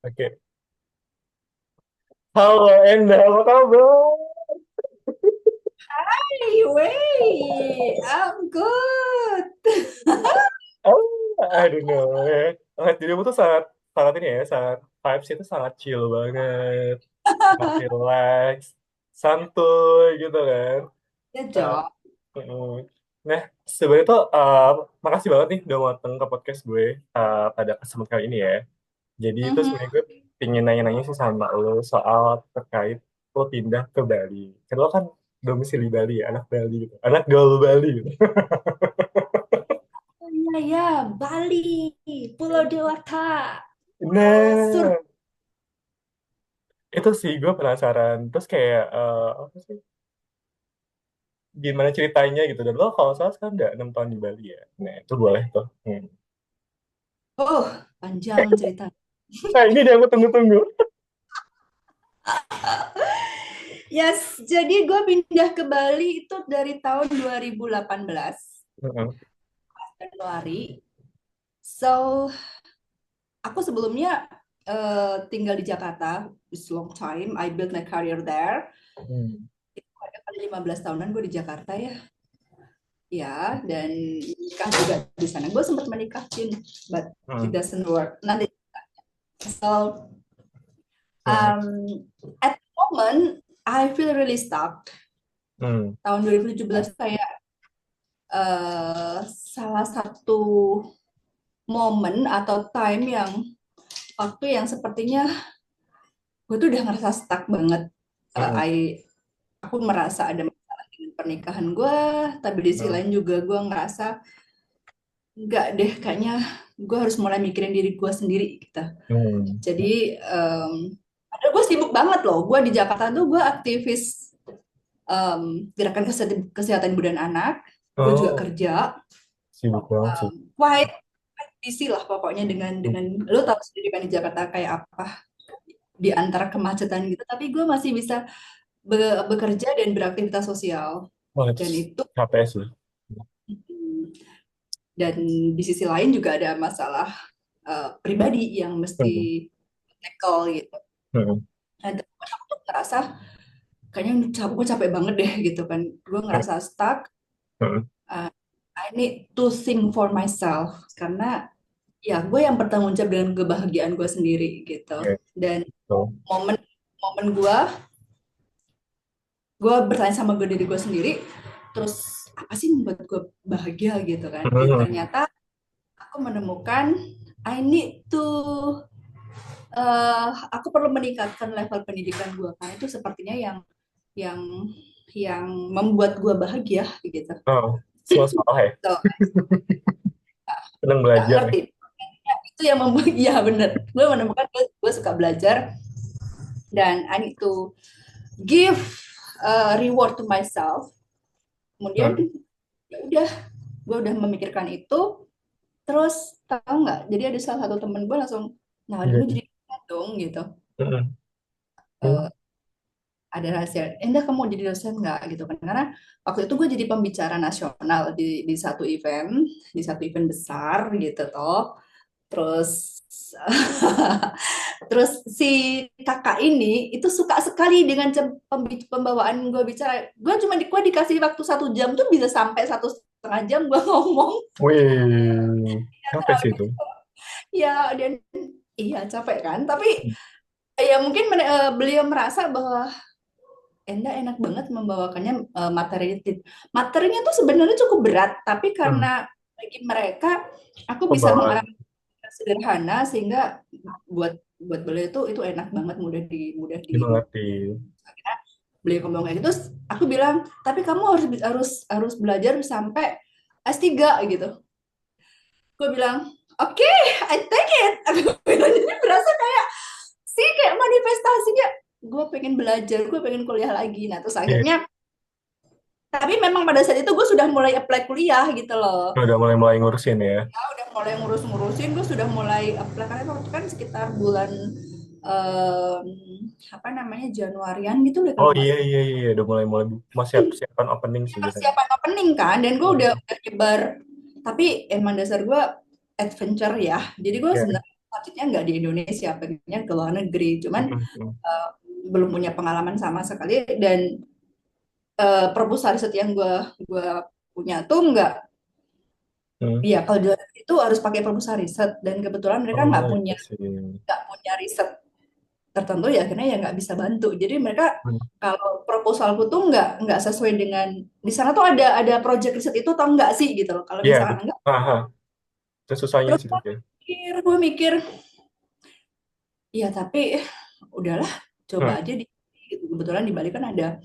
Oke. Halo Enda, apa kabar? Hey, wait, I'm good. Oh, I don't know. Ya. Jadi aku tuh sangat, sangat ini ya, sangat vibes itu sangat chill banget, sangat relax, santuy gitu kan. Ya, Uh, Jo. mm. Nah, sebenarnya tuh makasih banget nih udah mau datang ke podcast gue pada kesempatan kali ini ya. Jadi itu Mhm. sebenarnya gue pengen nanya-nanya sih sama lo soal terkait lo pindah ke Bali. Karena lo kan domisili Bali ya, anak Bali gitu. Anak gaul Bali gitu. Oh, iya, ya, Bali, Pulau Dewata. Sur. Nah, itu sih gue penasaran. Terus kayak, apa sih, gimana ceritanya gitu. Dan lo kalau salah kan udah 6 tahun di Bali ya. Nah, itu boleh tuh. Oh, panjang cerita. Nah, ini dia aku tunggu-tunggu. Yes, jadi gue pindah ke Bali itu dari tahun 2018 Heeh. Januari. So, aku sebelumnya tinggal di Jakarta. It's long time. I built my career there. Hmm. Ada kali 15 tahunan gue di Jakarta ya. Ya, dan nikah juga di sana. Gue sempat menikahin, but it Hmm. doesn't work. Nanti, so Hmm. at the moment, I feel really stuck. Hmm. Tahun 2017 kayak salah satu momen atau time yang waktu yang sepertinya gue tuh udah ngerasa stuck banget. Eh, Hmm. I, aku merasa ada masalah dengan pernikahan gue, tapi di sisi Hmm. lain juga gue ngerasa enggak deh, kayaknya gue harus mulai mikirin diri gue sendiri gitu. Hmm. Jadi padahal gue sibuk banget loh. Gue di Jakarta tuh gue aktivis gerakan kesehatan ibu dan anak. Gue juga Oh, kerja. sibuk banget sih. Quite busy lah pokoknya dengan lo tau sendiri kan di Jakarta kayak apa di antara kemacetan gitu. Tapi gue masih bisa bekerja dan beraktivitas sosial. Wah, itu Dan itu capek sih. dan di sisi lain juga ada masalah pribadi yang Hmm. mesti tackle gitu. Hmm. Nah, aku tuh ngerasa kayaknya gue capek banget deh gitu kan. Gue ngerasa stuck. Hmm. uh, I need to think for myself karena ya gue yang bertanggung jawab dengan kebahagiaan gue sendiri gitu. Oke, Dan so. momen momen gue bertanya sama gue diri gue sendiri, terus apa sih yang membuat gue bahagia gitu kan? Dan Hmm. ternyata aku menemukan I need to aku perlu meningkatkan level pendidikan gue karena itu sepertinya yang yang membuat gue bahagia gitu. Oh, semua salah ya. So, Senang nggak belajar nih. ngerti itu yang membuat ya bener gue menemukan gue suka belajar dan I need to give reward to myself. Kemudian Hmm. ya udah gue udah memikirkan itu terus tahu nggak jadi ada salah satu temen gue langsung nawarin lu Jadi, jadi dosen dong gitu. hmm. Hmm. Eh, ada rahasia endah kamu mau jadi dosen nggak gitu kan karena waktu itu gue jadi pembicara nasional di satu event besar gitu toh terus terus si kakak ini itu suka sekali dengan pembawaan gue bicara gue cuma gue dikasih waktu 1 jam tuh bisa sampai 1,5 jam gue ngomong. Wih, capek sih itu. Ya dan iya capek kan tapi ya mungkin beliau merasa bahwa Enda enak banget membawakannya materinya tuh sebenarnya cukup berat tapi Hmm. karena bagi mereka aku bisa Pembawaan mengarang sederhana sehingga buat buat beliau itu enak banget mudah di dimengerti. akhirnya beliau ngomong kayak gitu terus aku bilang tapi kamu harus harus harus belajar sampai S3 gitu. Gue bilang oke okay, I take it. Aku bilang jadi berasa kayak sih kayak manifestasinya gue pengen belajar gue pengen kuliah lagi nah terus Iya, akhirnya tapi memang pada saat itu gue sudah mulai apply kuliah gitu loh. udah mulai-mulai ngurusin ya. Ya, udah mulai ngurus-ngurusin, gue sudah mulai apply karena waktu itu kan sekitar bulan em, apa namanya Januarian gitu deh Oh kalau nggak iya, salah. iya, iya, udah mulai-mulai mau siap-siapan opening Ya, sih biasanya. persiapan opening kan, dan gue Hmm. udah nyebar. Tapi emang dasar gue adventure ya, jadi gue Iya. sebenarnya selanjutnya nggak di Indonesia, pengennya ke luar negeri. Cuman Mm, mm, uh, belum punya pengalaman sama sekali, dan proposal riset yang gua punya tuh nggak, mm. ya kalau di luar negeri itu harus pakai proposal riset, dan kebetulan mereka nggak Oh, punya iya sih. nggak punya riset tertentu, ya akhirnya ya nggak bisa bantu. Jadi mereka, Mm. kalau proposalku tuh nggak sesuai dengan di sana tuh ada project riset itu atau enggak sih gitu loh. Kalau Iya, misalkan betul. enggak, Aha, itu susahnya di terus situ sih. gue mikir ya tapi udahlah, coba Hmm, aja di gitu. Kebetulan di Bali kan ada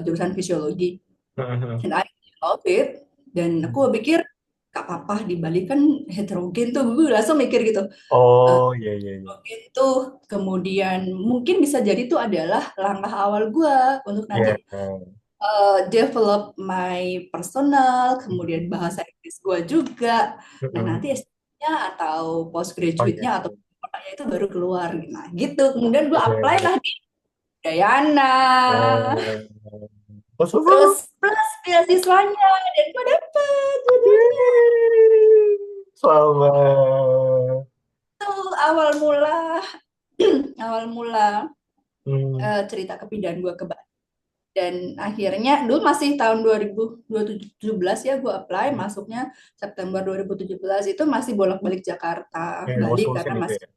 jurusan fisiologi, hmm, hmm, and I love it. Dan hmm. aku pikir gak apa-apa, di Bali kan heterogen tuh, gue langsung mikir gitu. Eh, Oh, iya, iya, iya. Heterogen tuh kemudian mungkin bisa jadi tuh adalah langkah awal gue untuk nanti Iya. develop my personal, kemudian Hmm, bahasa Inggris gue juga. Nah hmm. nanti S2-nya atau Oh, iya postgraduate-nya atau sih. portfolio itu baru keluar. Nah gitu. Kemudian gue apply Iya. lah di Dayana. Oh, oh, Terus seru. plus beasiswanya, dan gue dapet dua-duanya. Selamat. Tuh awal mula awal mula Hmm, cerita kepindahan gue ke Bali. Dan akhirnya dulu masih tahun 2017 ya, gue apply masuknya September 2017, itu masih bolak-balik Jakarta kayak Bali musim-musim karena itu masih ya.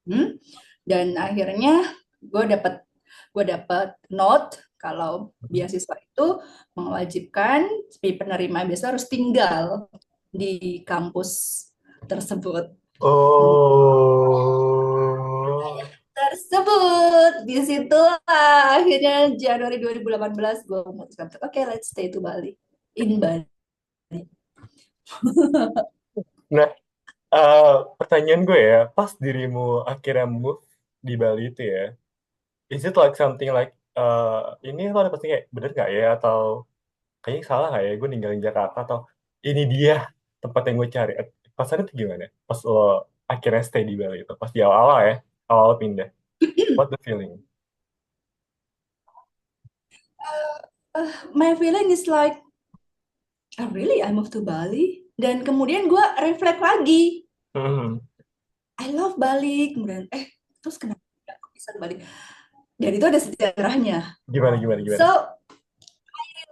hmm. Dan akhirnya gue dapet gue dapet note kalau beasiswa itu mewajibkan si penerima beasiswa harus tinggal di kampus tersebut. Oh, Tersebut di situlah akhirnya Januari 2018 gue memutuskan, oke, let's stay to Bali, in Bali. nah, pertanyaan gue ya, pas dirimu akhirnya move di Bali itu ya, is it like something like ini lo ada pasti kayak bener nggak ya, atau kayaknya salah nggak ya gue ninggalin Jakarta, atau ini dia tempat yang gue cari. Pasannya tuh gimana? Pas lo akhirnya stay di Bali itu, pas di awal-awal ya, awal pindah. What the feeling? My feeling is like, oh really, I moved to Bali. Dan kemudian gue reflect lagi, Hmm, I love Bali. Kemudian terus kenapa aku bisa ke Bali? Dan itu ada sejarahnya. gimana, gimana, gimana? So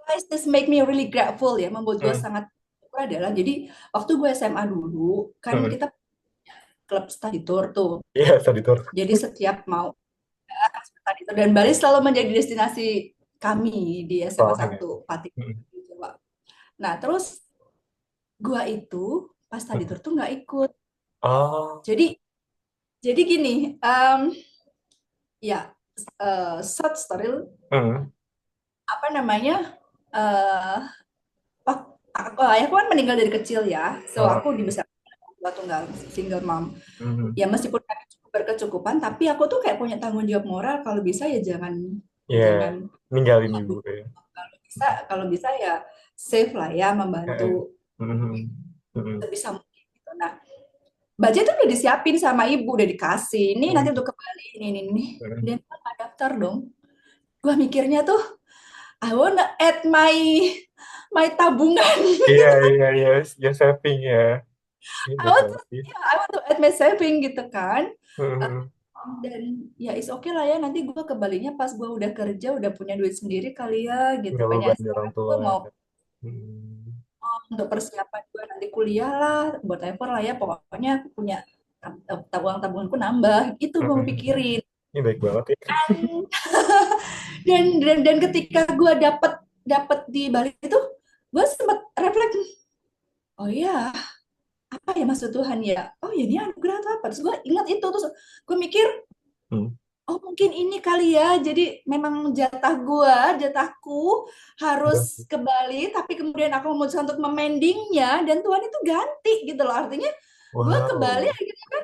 guys, this make me really grateful ya, membuat gue Hmm, sangat bersyukur adalah, jadi waktu gue SMA dulu kan hmm. kita klub study tour tuh. Iya, study tour. Jadi setiap mau study tour, dan Bali selalu menjadi destinasi kami di SMA Soalnya ya. 1 Pati Hmm, Jawa. Nah, terus gua itu pas study hmm. tour tuh nggak ikut. Oh, Jadi jadi gini, ya, short story, hmm. apa namanya? eh ayahku kan meninggal dari kecil ya, so Oh, aku dibesarkan dua tunggal, single mom. hmm. Ya meskipun kami cukup berkecukupan, tapi aku tuh kayak punya tanggung jawab moral, kalau bisa ya jangan Iya, jangan ninggalin ibu ya. kalau bisa ya save lah ya, Eh, membantu hmm, hmm, sebisa mungkin gitu. Nah, budget tuh udah disiapin sama ibu, udah dikasih. Ini nanti hmm, untuk ke Bali, ini. hmm. Dan gue nggak daftar dong. Gue mikirnya tuh, I wanna add my tabungan. Iya, iya, iya, ya saving ya. Ini I baik want to, banget sih. yeah, I want to add my saving gitu kan. Hmm, Dan ya is oke lah ya, nanti gue ke Balinya pas gue udah kerja, udah punya duit sendiri kali ya gitu nggak kan ya. beban di orang Sekarang gue tua. mau Hmm, untuk persiapan gue nanti kuliah lah, whatever lah ya, pokoknya aku punya tabunganku nambah, itu gue hmm. pikirin. Ini baik banget ya. Dan ketika gue dapet dapet di Bali itu, gue sempet refleks, oh iya, apa ya maksud Tuhan ya, oh ya ini anugerah atau apa, terus gue ingat itu, terus gue mikir, Hmm. oh mungkin ini kali ya, jadi memang jatahku harus Udah. ke Bali, tapi kemudian aku memutuskan untuk memendingnya, dan Tuhan itu ganti gitu loh. Artinya gue ke Bali Wow. akhirnya kan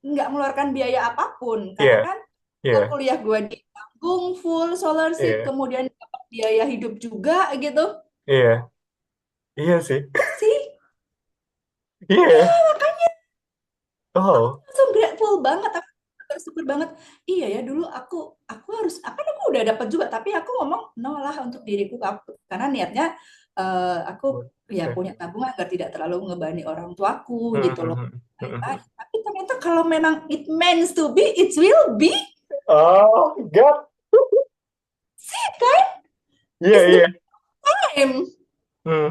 nggak mengeluarkan biaya apapun, karena Iya, kan iya, kuliah gue ditanggung full scholarship, iya, kemudian dapat biaya hidup juga gitu iya, iya sih. sih. Iya. Makanya Oh, langsung grateful banget, aku bersyukur banget. Iya ya, dulu aku harus, aku udah dapat juga, tapi aku ngomong no lah untuk diriku, karena niatnya Aku ya Oke. punya tabungan agar tidak terlalu ngebani orang tuaku Hmm, gitu hmm, loh. hmm, hmm, hmm. Tapi ternyata kalau memang it meant to be, it will be. Oh God. Kan? Iya, It's the iya. time. Hmm.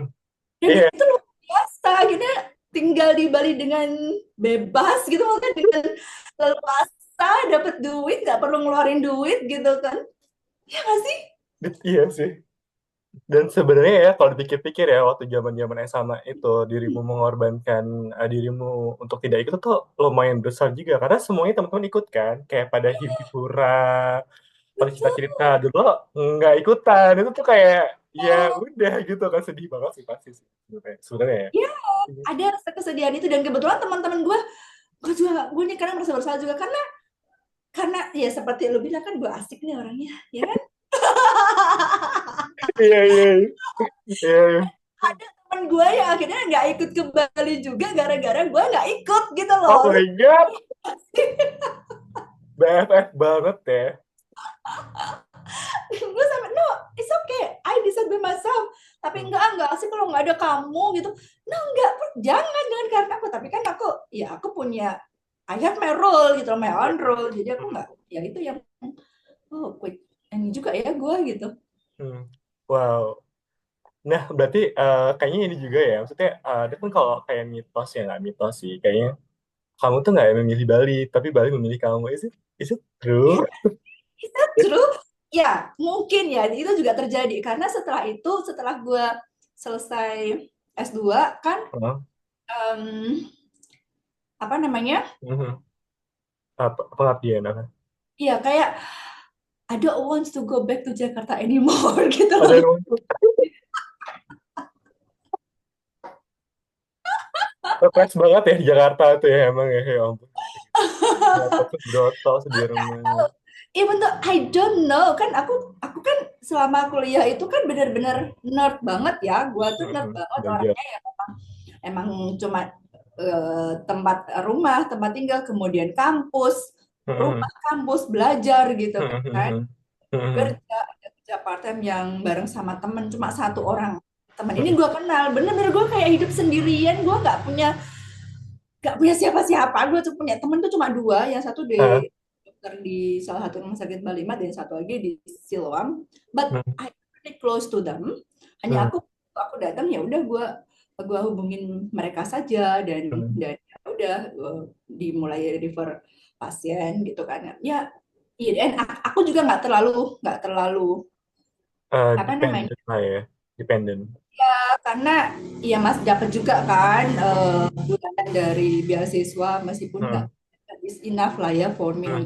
Dan Iya. itu luar biasa. Akhirnya tinggal di Bali dengan bebas gitu. Maksudnya dengan leluasa, dapat duit, nggak perlu ngeluarin duit gitu kan. Ya nggak sih? Iya sih. Dan sebenarnya ya kalau dipikir-pikir ya waktu zaman-zaman SMA itu dirimu mengorbankan dirimu untuk tidak ikut tuh lumayan besar juga karena semuanya teman-teman ikut kan kayak pada himpi hura pada Betul. cerita-cerita dulu lo nggak ikutan itu tuh kayak ya udah gitu kan sedih banget sih pasti sih sebenarnya ya. Ya, ada rasa kesedihan itu. Dan kebetulan teman-teman gue juga, gue nih kadang merasa bersalah juga. Karena ya seperti lu bilang kan gue asik nih orangnya, ya kan? Iya, iya, iya, iya. Ada teman gue yang akhirnya nggak ikut ke Bali juga gara-gara gue nggak ikut gitu Oh loh. my God, BFF banget ya. Gue sampai no, it's okay, I decide by myself. Tapi Hmm. enggak sih kalau nggak ada kamu gitu. No enggak, jangan karena aku. Tapi kan aku punya, I have my role gitu, my Iya. own role. Jadi aku Hmm. nggak, ya itu yang quick ini juga ya gue gitu. Hmm. Wow. Nah, berarti kayaknya ini juga ya. Maksudnya, ada kan kalau kayak mitos ya, nggak mitos sih. Kayaknya kamu tuh nggak memilih Bali, tapi Bali memilih kamu. Is it true? Ya, is that true? Ya, mungkin ya itu juga terjadi karena setelah gue selesai S2 kan, Hah? em, apa namanya? Mhm. Apa, pengabdian apa? Ya kayak I don't want to go back to Jakarta anymore gitu Ada loh. yang fresh banget ya di Jakarta tuh ya emang ya. Ya ampun. Jakarta tuh Broto, Sudirman. Even though I don't know kan, aku kan selama kuliah itu kan benar-benar nerd banget ya. Gua tuh nerd Mhm. banget Belajar. orangnya ya. Emang cuma tempat rumah, tempat tinggal, kemudian kampus, Mhm. rumah, kampus, belajar gitu kan. Mhm. Mhm. Kerja part time yang bareng sama temen, cuma satu orang temen ini Mhm. gue kenal. Bener-bener gue kayak hidup sendirian. Gue nggak punya siapa-siapa. Gue tuh punya temen tuh cuma dua, yang satu Hah? di dokter di salah satu rumah sakit Balimat dan satu lagi di Siloam. But Mhm. I really close to them. Hanya Mhm. aku datang ya udah gue hubungin mereka saja. dan Mhm. dan ya udah dimulai refer pasien gitu kan ya. Iya, dan aku juga nggak terlalu apa namanya, Dependent lah ya. Dependent. karena ya Mas dapat juga kan bulanan dari beasiswa, meskipun nggak Mhm. is enough lah ya for me Mhm.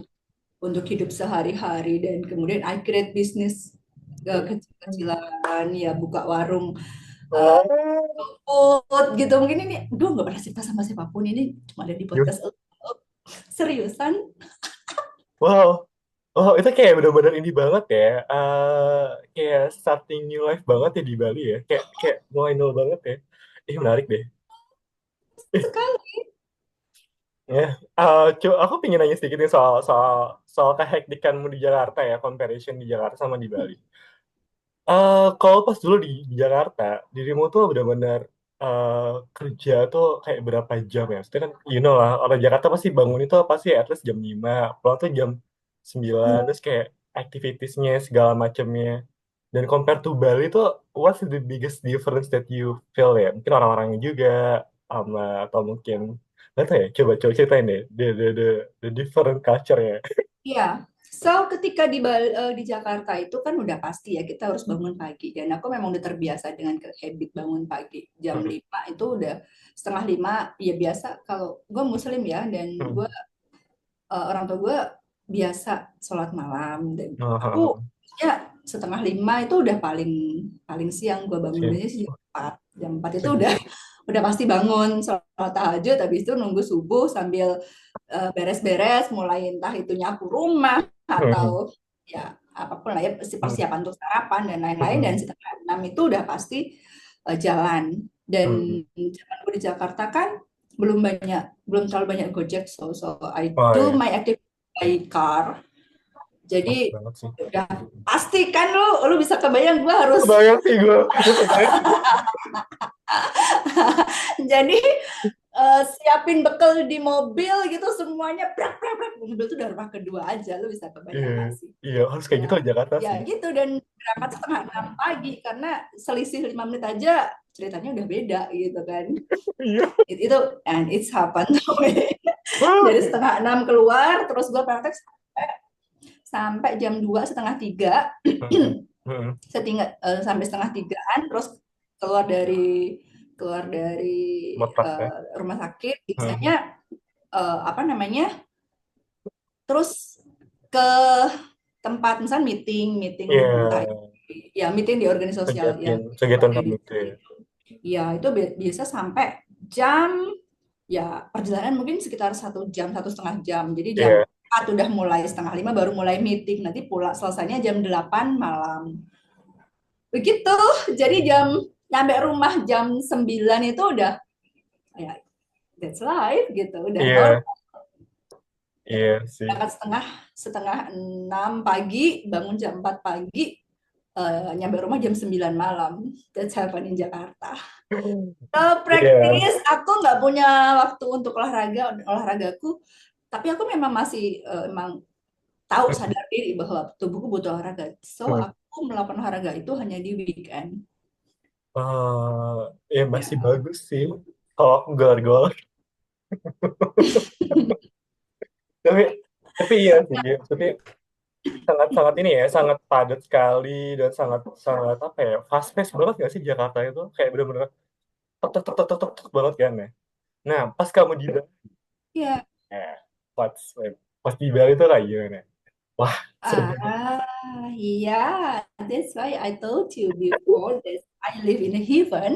untuk hidup sehari-hari. Dan kemudian I create bisnis kecil-kecilan ya, buka warung uh, Oh. food gitu. Mungkin ini gue nggak pernah cerita sama siapapun, ini cuma ada di Gimana? podcast. Seriusan. Wow. Oh, itu kayak bener-bener ini banget ya. Kayak starting new life banget ya di Bali ya. Kayak mulai nol banget ya. Menarik deh. Sekali. Ya, aku pengen nanya sedikit nih soal soal soal kehektikanmu di Jakarta ya, comparison di Jakarta sama di Bali. Kalau pas dulu di Jakarta, dirimu tuh benar-benar kerja tuh kayak berapa jam ya? Maksudnya kan, you know lah, orang Jakarta pasti bangun itu pasti at least jam 5, pulang tuh jam 9, terus kayak activitiesnya segala macamnya. Dan compare to Bali tuh, what's the biggest difference that you feel ya? Mungkin orang-orangnya juga, sama, atau mungkin, nggak tahu ya, coba ceritain deh, the different culture ya. Iya, so ketika di Jakarta itu kan udah pasti ya kita harus bangun pagi, dan aku memang udah terbiasa dengan habit bangun pagi jam Hmm, 5 itu udah, setengah 5 ya biasa. Kalau gue Muslim ya, dan hmm, orang tua gue biasa sholat malam, dan aku hmm, ya setengah 5 itu udah paling paling siang gue bangun. sip, Biasanya sih jam 4 itu sip. udah pasti bangun sholat tahajud, habis itu nunggu subuh sambil beres-beres, mulai entah itu nyapu rumah Hmm, atau ya apapun lah ya, hmm, persiapan untuk sarapan dan lain-lain. Dan hmm, setengah 6 itu udah pasti jalan. Dan hmm. zaman gue di Jakarta kan belum terlalu banyak Gojek, so I Oh do ya. my activity by car. Jadi Mantap banget sih. udah pasti kan lu bisa kebayang gue harus Kebayang sih gue kebayang sih gue. jadi siapin bekal di mobil gitu semuanya prak prak prak mobil tuh udah rumah kedua aja lu bisa Iya, kebayang gak sih iya harus kayak ya gitu di Jakarta ya sih. gitu dan berangkat setengah enam pagi karena selisih 5 menit aja ceritanya udah beda gitu kan Iya. itu and it's happen to me. Wah. Dari setengah enam keluar terus gue praktek sampai jam 2 setengah tiga Hmm, hmm. sampai setengah tigaan terus keluar dari Motak ya. rumah sakit Hmm. biasanya apa namanya terus ke tempat misal meeting meeting entah Iya, ya meeting di organisasi sosial ya kegiatan kayak kamu di itu ya. ya itu biasa sampai jam ya perjalanan mungkin sekitar 1 jam 1,5 jam jadi jam Iya. 4 udah mulai setengah 5 baru mulai meeting nanti pula selesainya jam 8 malam begitu jadi nyampe rumah jam 9 itu udah ya that's life gitu udah normal Iya, iya sih. berangkat setengah setengah 6 pagi bangun jam 4 pagi nyampe rumah jam 9 malam that's happen in Jakarta so Iya. praktis aku nggak punya waktu untuk olahragaku tapi aku memang masih emang tahu sadar diri bahwa tubuhku butuh olahraga so Hmm. aku melakukan olahraga itu hanya di weekend Ya masih ya bagus sih. Kalau aku gol-gol. Tapi tapi iya sih. Tapi sangat sangat ini ya, sangat padat sekali dan sangat sangat apa ya, fast pace banget gak sih Jakarta itu? Kayak bener-bener tek tek tek tek tek tek tek banget kan ya. Nah, pas kamu di Bali, ya eh, pas pas di Bali itu kayak gimana? Wah, seru banget. iya that's why I told you before that I live in a heaven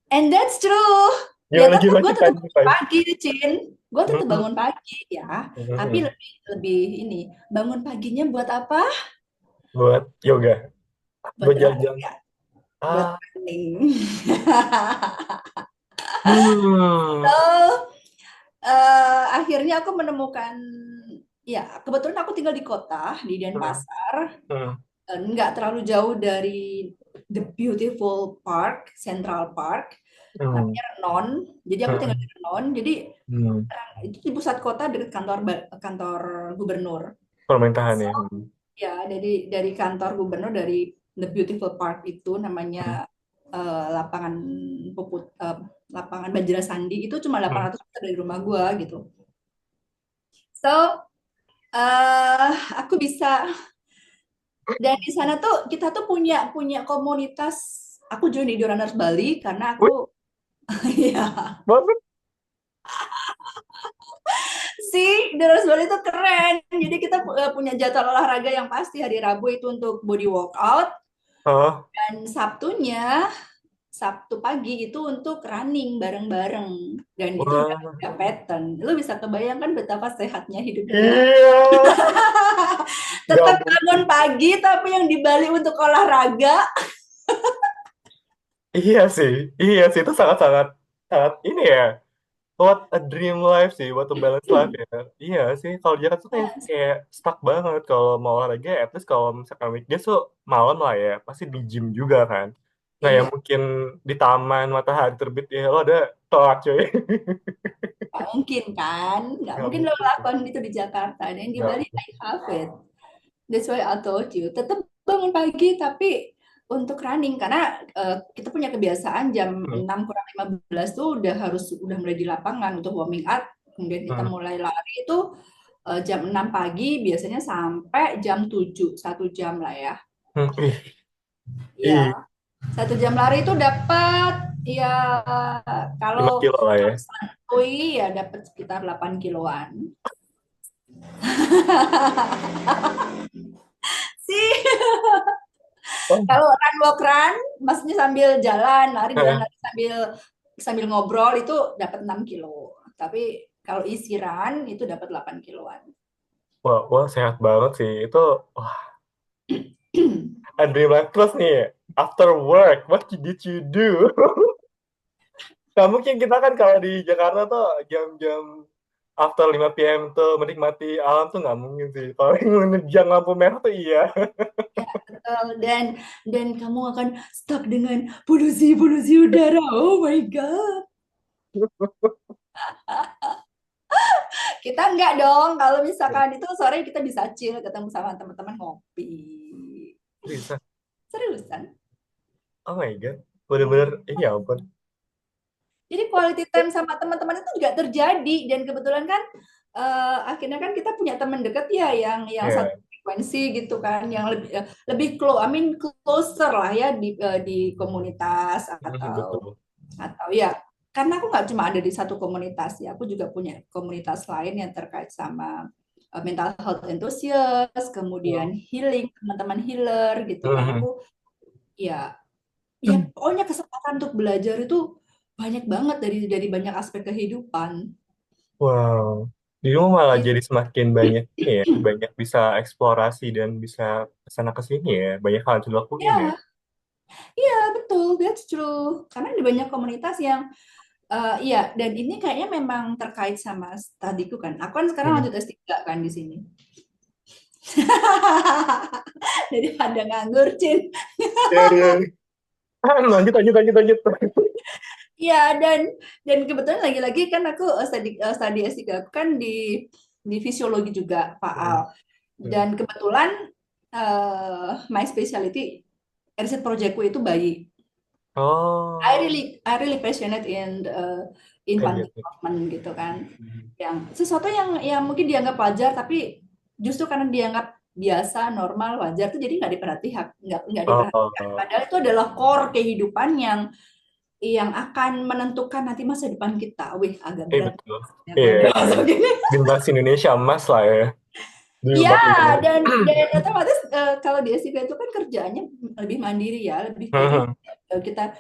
and that's true ya Gimana tetap gimana gue tetap ceritain bangun ceritain. pagi Cin gue tetap Hmm, bangun pagi ya tapi hmm. lebih lebih ini bangun paginya buat apa Buat yoga, buat buat jalan-jalan. olahraga buat Ah, running hmm, so akhirnya aku menemukan ya kebetulan aku tinggal di kota di hmm, Denpasar hmm, nggak terlalu jauh dari the beautiful park Central Park hmm, namanya Renon jadi aku tinggal di hmm, Renon jadi hmm. itu di pusat kota dekat kantor kantor gubernur Pemerintahan so ya. ya dari kantor gubernur dari the beautiful park itu Hmm, namanya lapangan lapangan Bajra Sandi itu cuma hmm. 800 meter dari rumah gua gitu so eh aku bisa dan di sana tuh kita tuh punya punya komunitas aku join di Runners Bali karena aku Wih, ya banget. si Runners Bali itu keren jadi kita punya jadwal olahraga yang pasti hari Rabu itu untuk body workout Oh, dan Sabtu pagi itu untuk running bareng-bareng dan itu wah. udah pattern lu bisa kebayangkan betapa sehatnya hidup kita Iya. Gak tetap bangun mungkin. pagi tapi yang di Bali untuk olahraga Iya sih, iya sih itu sangat sangat sangat ini ya. What a dream life sih, what a balance life ya. Iya sih, kalau dia kan tuh kayak stuck banget kalau mau olahraga. At least kalau misalkan weekdays tuh malam lah ya, pasti di gym juga kan. Nah ya iya mungkin di taman matahari terbit ya lo ada telat cuy. nggak mungkin kan nggak Gak mungkin lo mungkin sih, lakukan itu di Jakarta dan di gak Bali mungkin. I have it that's why I told you tetap bangun pagi tapi untuk running karena kita punya kebiasaan jam Hmm, 6 kurang 15 tuh udah mulai di lapangan untuk warming up kemudian kita hmm, mulai lari itu jam 6 pagi biasanya sampai jam 7 1 jam lah ya hmm. ya Ih, 1 jam lari itu dapat ya 5 kalau kilo lah ya. santuy ya dapat sekitar 8 kiloan sih Oh, kalau run walk run maksudnya sambil jalan eh, lari sambil sambil ngobrol itu dapat 6 kilo tapi kalau isi run itu dapat 8 kiloan wah, wah sehat banget sih. Itu, wah, Andri Black terus nih, after work, what did you do? Nah, mungkin kita kan kalau di Jakarta tuh jam-jam after 5 PM tuh menikmati alam tuh nggak mungkin sih. Kalau yang ngejang lampu merah tuh iya. Ya, betul. Dan kamu akan stuck dengan polusi udara. Oh my God. Kita enggak dong. Kalau misalkan itu sore kita bisa chill, ketemu sama teman-teman ngopi. Bisa. Seriusan. Oh my God. Bener-bener, ini ya ampun. Jadi quality time sama teman-teman itu juga terjadi dan kebetulan kan akhirnya kan kita punya teman dekat ya yang satu Iya. frekuensi gitu kan, yang lebih close, I mean closer lah ya di komunitas Betul. atau ya karena aku nggak cuma ada di satu komunitas ya, aku juga punya komunitas lain yang terkait sama mental health enthusiast, kemudian healing, teman-teman healer gitu kan. Mhm. Aku ya ya pokoknya kesempatan untuk belajar itu banyak banget dari banyak aspek kehidupan. Wow. Di rumah malah Gitu. jadi semakin banyak ini ya, banyak bisa eksplorasi dan bisa kesana ke sini ya, banyak hal yang dilakuin ya. Ya, iya betul, that's true. Karena di banyak komunitas yang iya, dan ini kayaknya memang terkait sama studiku kan. Aku kan sekarang Hmm. lanjut S3 kan di sini. Daripada nganggur, Cin. Iya, iya. Lanjut, lanjut, lanjut, lanjut. Iya, dan kebetulan lagi-lagi kan aku studi S3 aku kan di fisiologi juga, Pak Al. Hmm. Hmm. Dan kebetulan my specialty riset projectku itu bayi. Oh, I really passionate in I fund get it. development gitu kan. Hmm. Yang sesuatu yang mungkin dianggap wajar tapi justru karena dianggap biasa, normal, wajar tuh jadi nggak diperhatikan. Oh, Padahal itu adalah core kehidupan yang akan menentukan nanti masa depan kita. Wih, agak berat betul. ya Iya, kalau udah masuk gini. generasi Indonesia emas lah ya. Iya, 2045. dan otomatis kalau di S3 itu kan kerjaannya lebih mandiri ya, lebih jadi Hmm. kita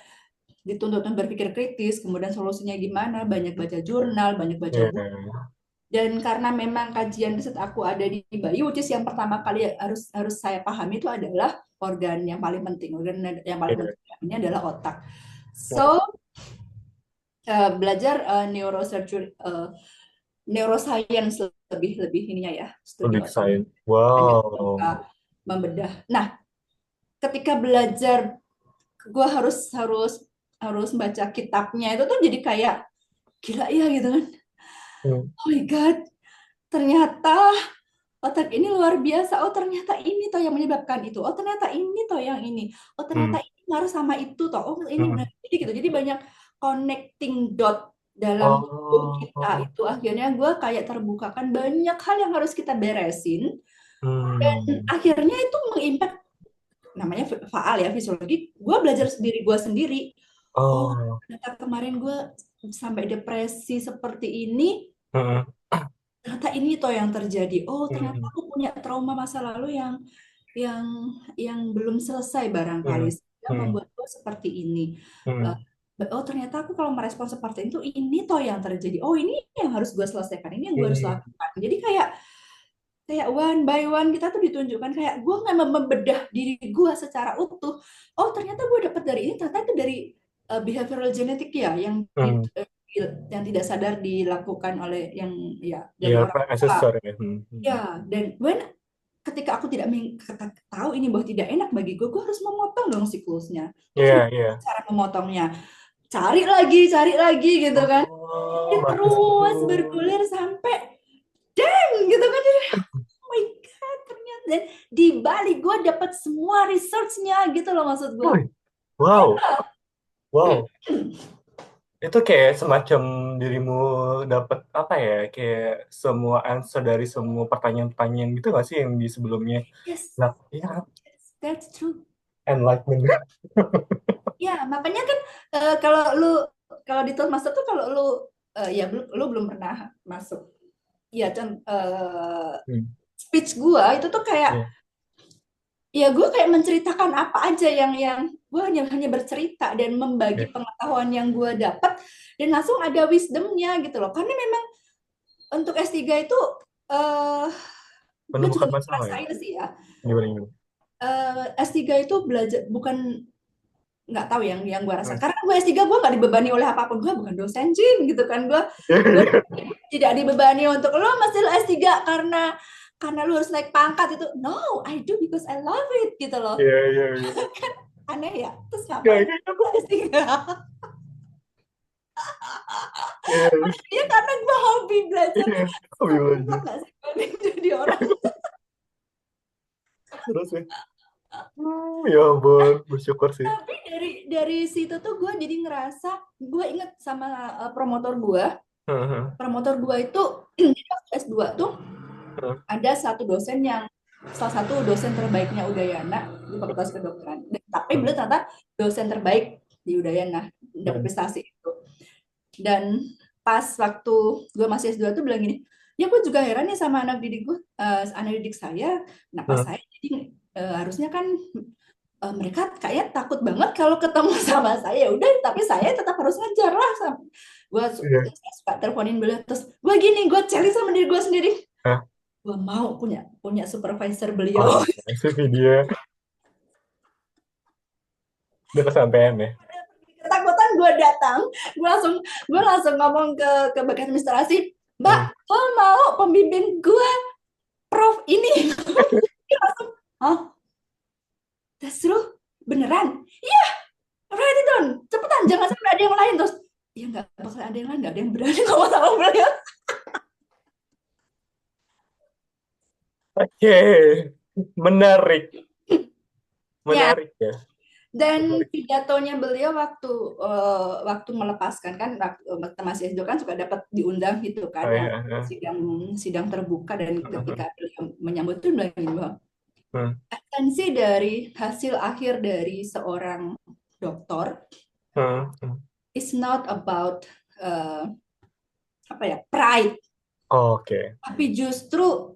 dituntut untuk berpikir kritis, kemudian solusinya gimana, banyak baca jurnal, banyak baca Iya, buku. Dan karena memang kajian riset aku ada di bayi, which is yang pertama kali harus harus saya pahami itu adalah organ yang paling penting. Organ yang paling iya. penting ini adalah otak. So, belajar neurosurgery, neuroscience lebih lebih ininya ya, studi Lebih otak. sains. Hanya Wow. membedah. Nah, ketika belajar, gue harus harus harus baca kitabnya itu tuh jadi kayak gila ya gitu kan. Hmm. Oh my God, ternyata otak ini luar biasa. Oh ternyata ini toh yang menyebabkan itu. Oh ternyata ini toh yang ini. Oh Hmm. ternyata ini ngaruh sama itu toh. Oh ini Hmm. benar. Jadi gitu. Jadi banyak connecting dot dalam tubuh kita Oh. itu. Akhirnya gue kayak terbukakan banyak hal yang harus kita beresin. Dan Hmm. akhirnya itu mengimpact, namanya faal ya fisiologi. Gue belajar sendiri gue sendiri. Oh Oh. ternyata kemarin gue sampai depresi seperti ini. Hmm. Ternyata ini toh yang terjadi. Oh, ternyata Hmm. aku punya trauma masa lalu yang yang belum selesai barangkali Hmm. sehingga Hmm. membuat gue seperti ini. Hmm. Eh, oh, ternyata aku kalau merespon seperti itu, ini toh yang terjadi. Oh, ini yang harus gue selesaikan. Ini yang gue harus Hmm. lakukan. Jadi kayak kayak one by one kita tuh ditunjukkan kayak gue nggak membedah diri gue secara utuh. Oh, ternyata gue dapat dari ini. Ternyata itu dari behavioral genetik ya Hmm. yang tidak sadar dilakukan oleh yang ya dari Iya, orang Pak tua. asesor ya. Hmm. Hmm. Ya, dan ketika aku tidak tahu ini bahwa tidak enak bagi gue harus memotong dong siklusnya. Terus Iya, gimana iya. cara memotongnya? Cari lagi gitu kan. Oh, Dia bagus itu. terus bergulir sampai dang gitu kan. Jadi, oh my God, ternyata. Dan di Bali gue dapat semua researchnya gitu loh maksud gue. Wih, wow, wow. Itu kayak semacam dirimu dapat apa ya? Kayak semua answer dari semua pertanyaan-pertanyaan gitu nggak sih yang di sebelumnya? Yes, Nah, iya, that's true. enlightenment. Ya, makanya kan kalau di Toastmaster tuh kalau lu ya lu belum pernah masuk. Ya, Hmm. speech gua itu tuh kayak Iya, ya gue kayak menceritakan apa aja yang gue hanya bercerita dan membagi iya. pengetahuan yang gue dapat dan langsung ada wisdomnya gitu loh. Karena memang untuk S3 itu eh gue juga Menemukan masalah ya. ngerasain sih ya. Gimana gimana? S3 itu belajar bukan nggak tahu yang gue rasa Hmm. karena gue S3 gue nggak dibebani oleh apapun, gue bukan dosen Jin gitu kan, gue tidak dibebani untuk lo mesti lo S3 karena lu harus naik pangkat itu, no, I do because I love it gitu loh. Iya, iya, iya. Aneh ya, terus ngapain Kayak lo S3? iya, Ya karena gue hobi belajar. iya. Kok So goblok belajar gak sih gue jadi orang. terus ya. Ya ampun, bersyukur sih. Tapi dari situ tuh gue jadi ngerasa, gue inget sama promotor gue. Heeh, Promotor gue itu di S2 tuh heeh, ada satu dosen yang salah satu dosen terbaiknya Udayana di Fakultas Kedokteran. Tapi heeh, beliau ternyata dosen terbaik di Udayana, dapat heeh, prestasi itu. Dan pas waktu gue masih S2 tuh bilang gini, ya gue juga heran nih sama anak didik saya, kenapa heeh. saya jadi harusnya kan mereka kayak takut banget kalau ketemu sama saya. Udah, tapi saya tetap harus ngajar lah. Gue Iya. suka teleponin beliau, terus gue gini, gue challenge sama diri gue sendiri. Hah? Gue mau punya punya supervisor beliau. Ah, itu video udah kesampean ya. Ketakutan gue datang, gue langsung ngomong ke bagian administrasi, Mbak, Hmm. gue mau pembimbing gue Prof ini. Dia langsung, oh, Dasru, beneran? Iya, write it down, cepetan, jangan sampai ada yang lain. Terus, ya nggak bakal ada yang lain, nggak ada yang berani ngomong sama beliau. Oke, menarik, Ya, menarik ya. dan Menarik. pidatonya beliau waktu melepaskan kan, waktu masih S2 kan suka dapat diundang gitu Oh kan, yang ya, ya. sidang sidang terbuka, dan Heeh, ketika beliau menyambut itu bilang gini, bahwa heeh, esensi dari hasil akhir dari seorang dokter heeh, heeh. is not about uh, apa ya, pride, Oke. tapi justru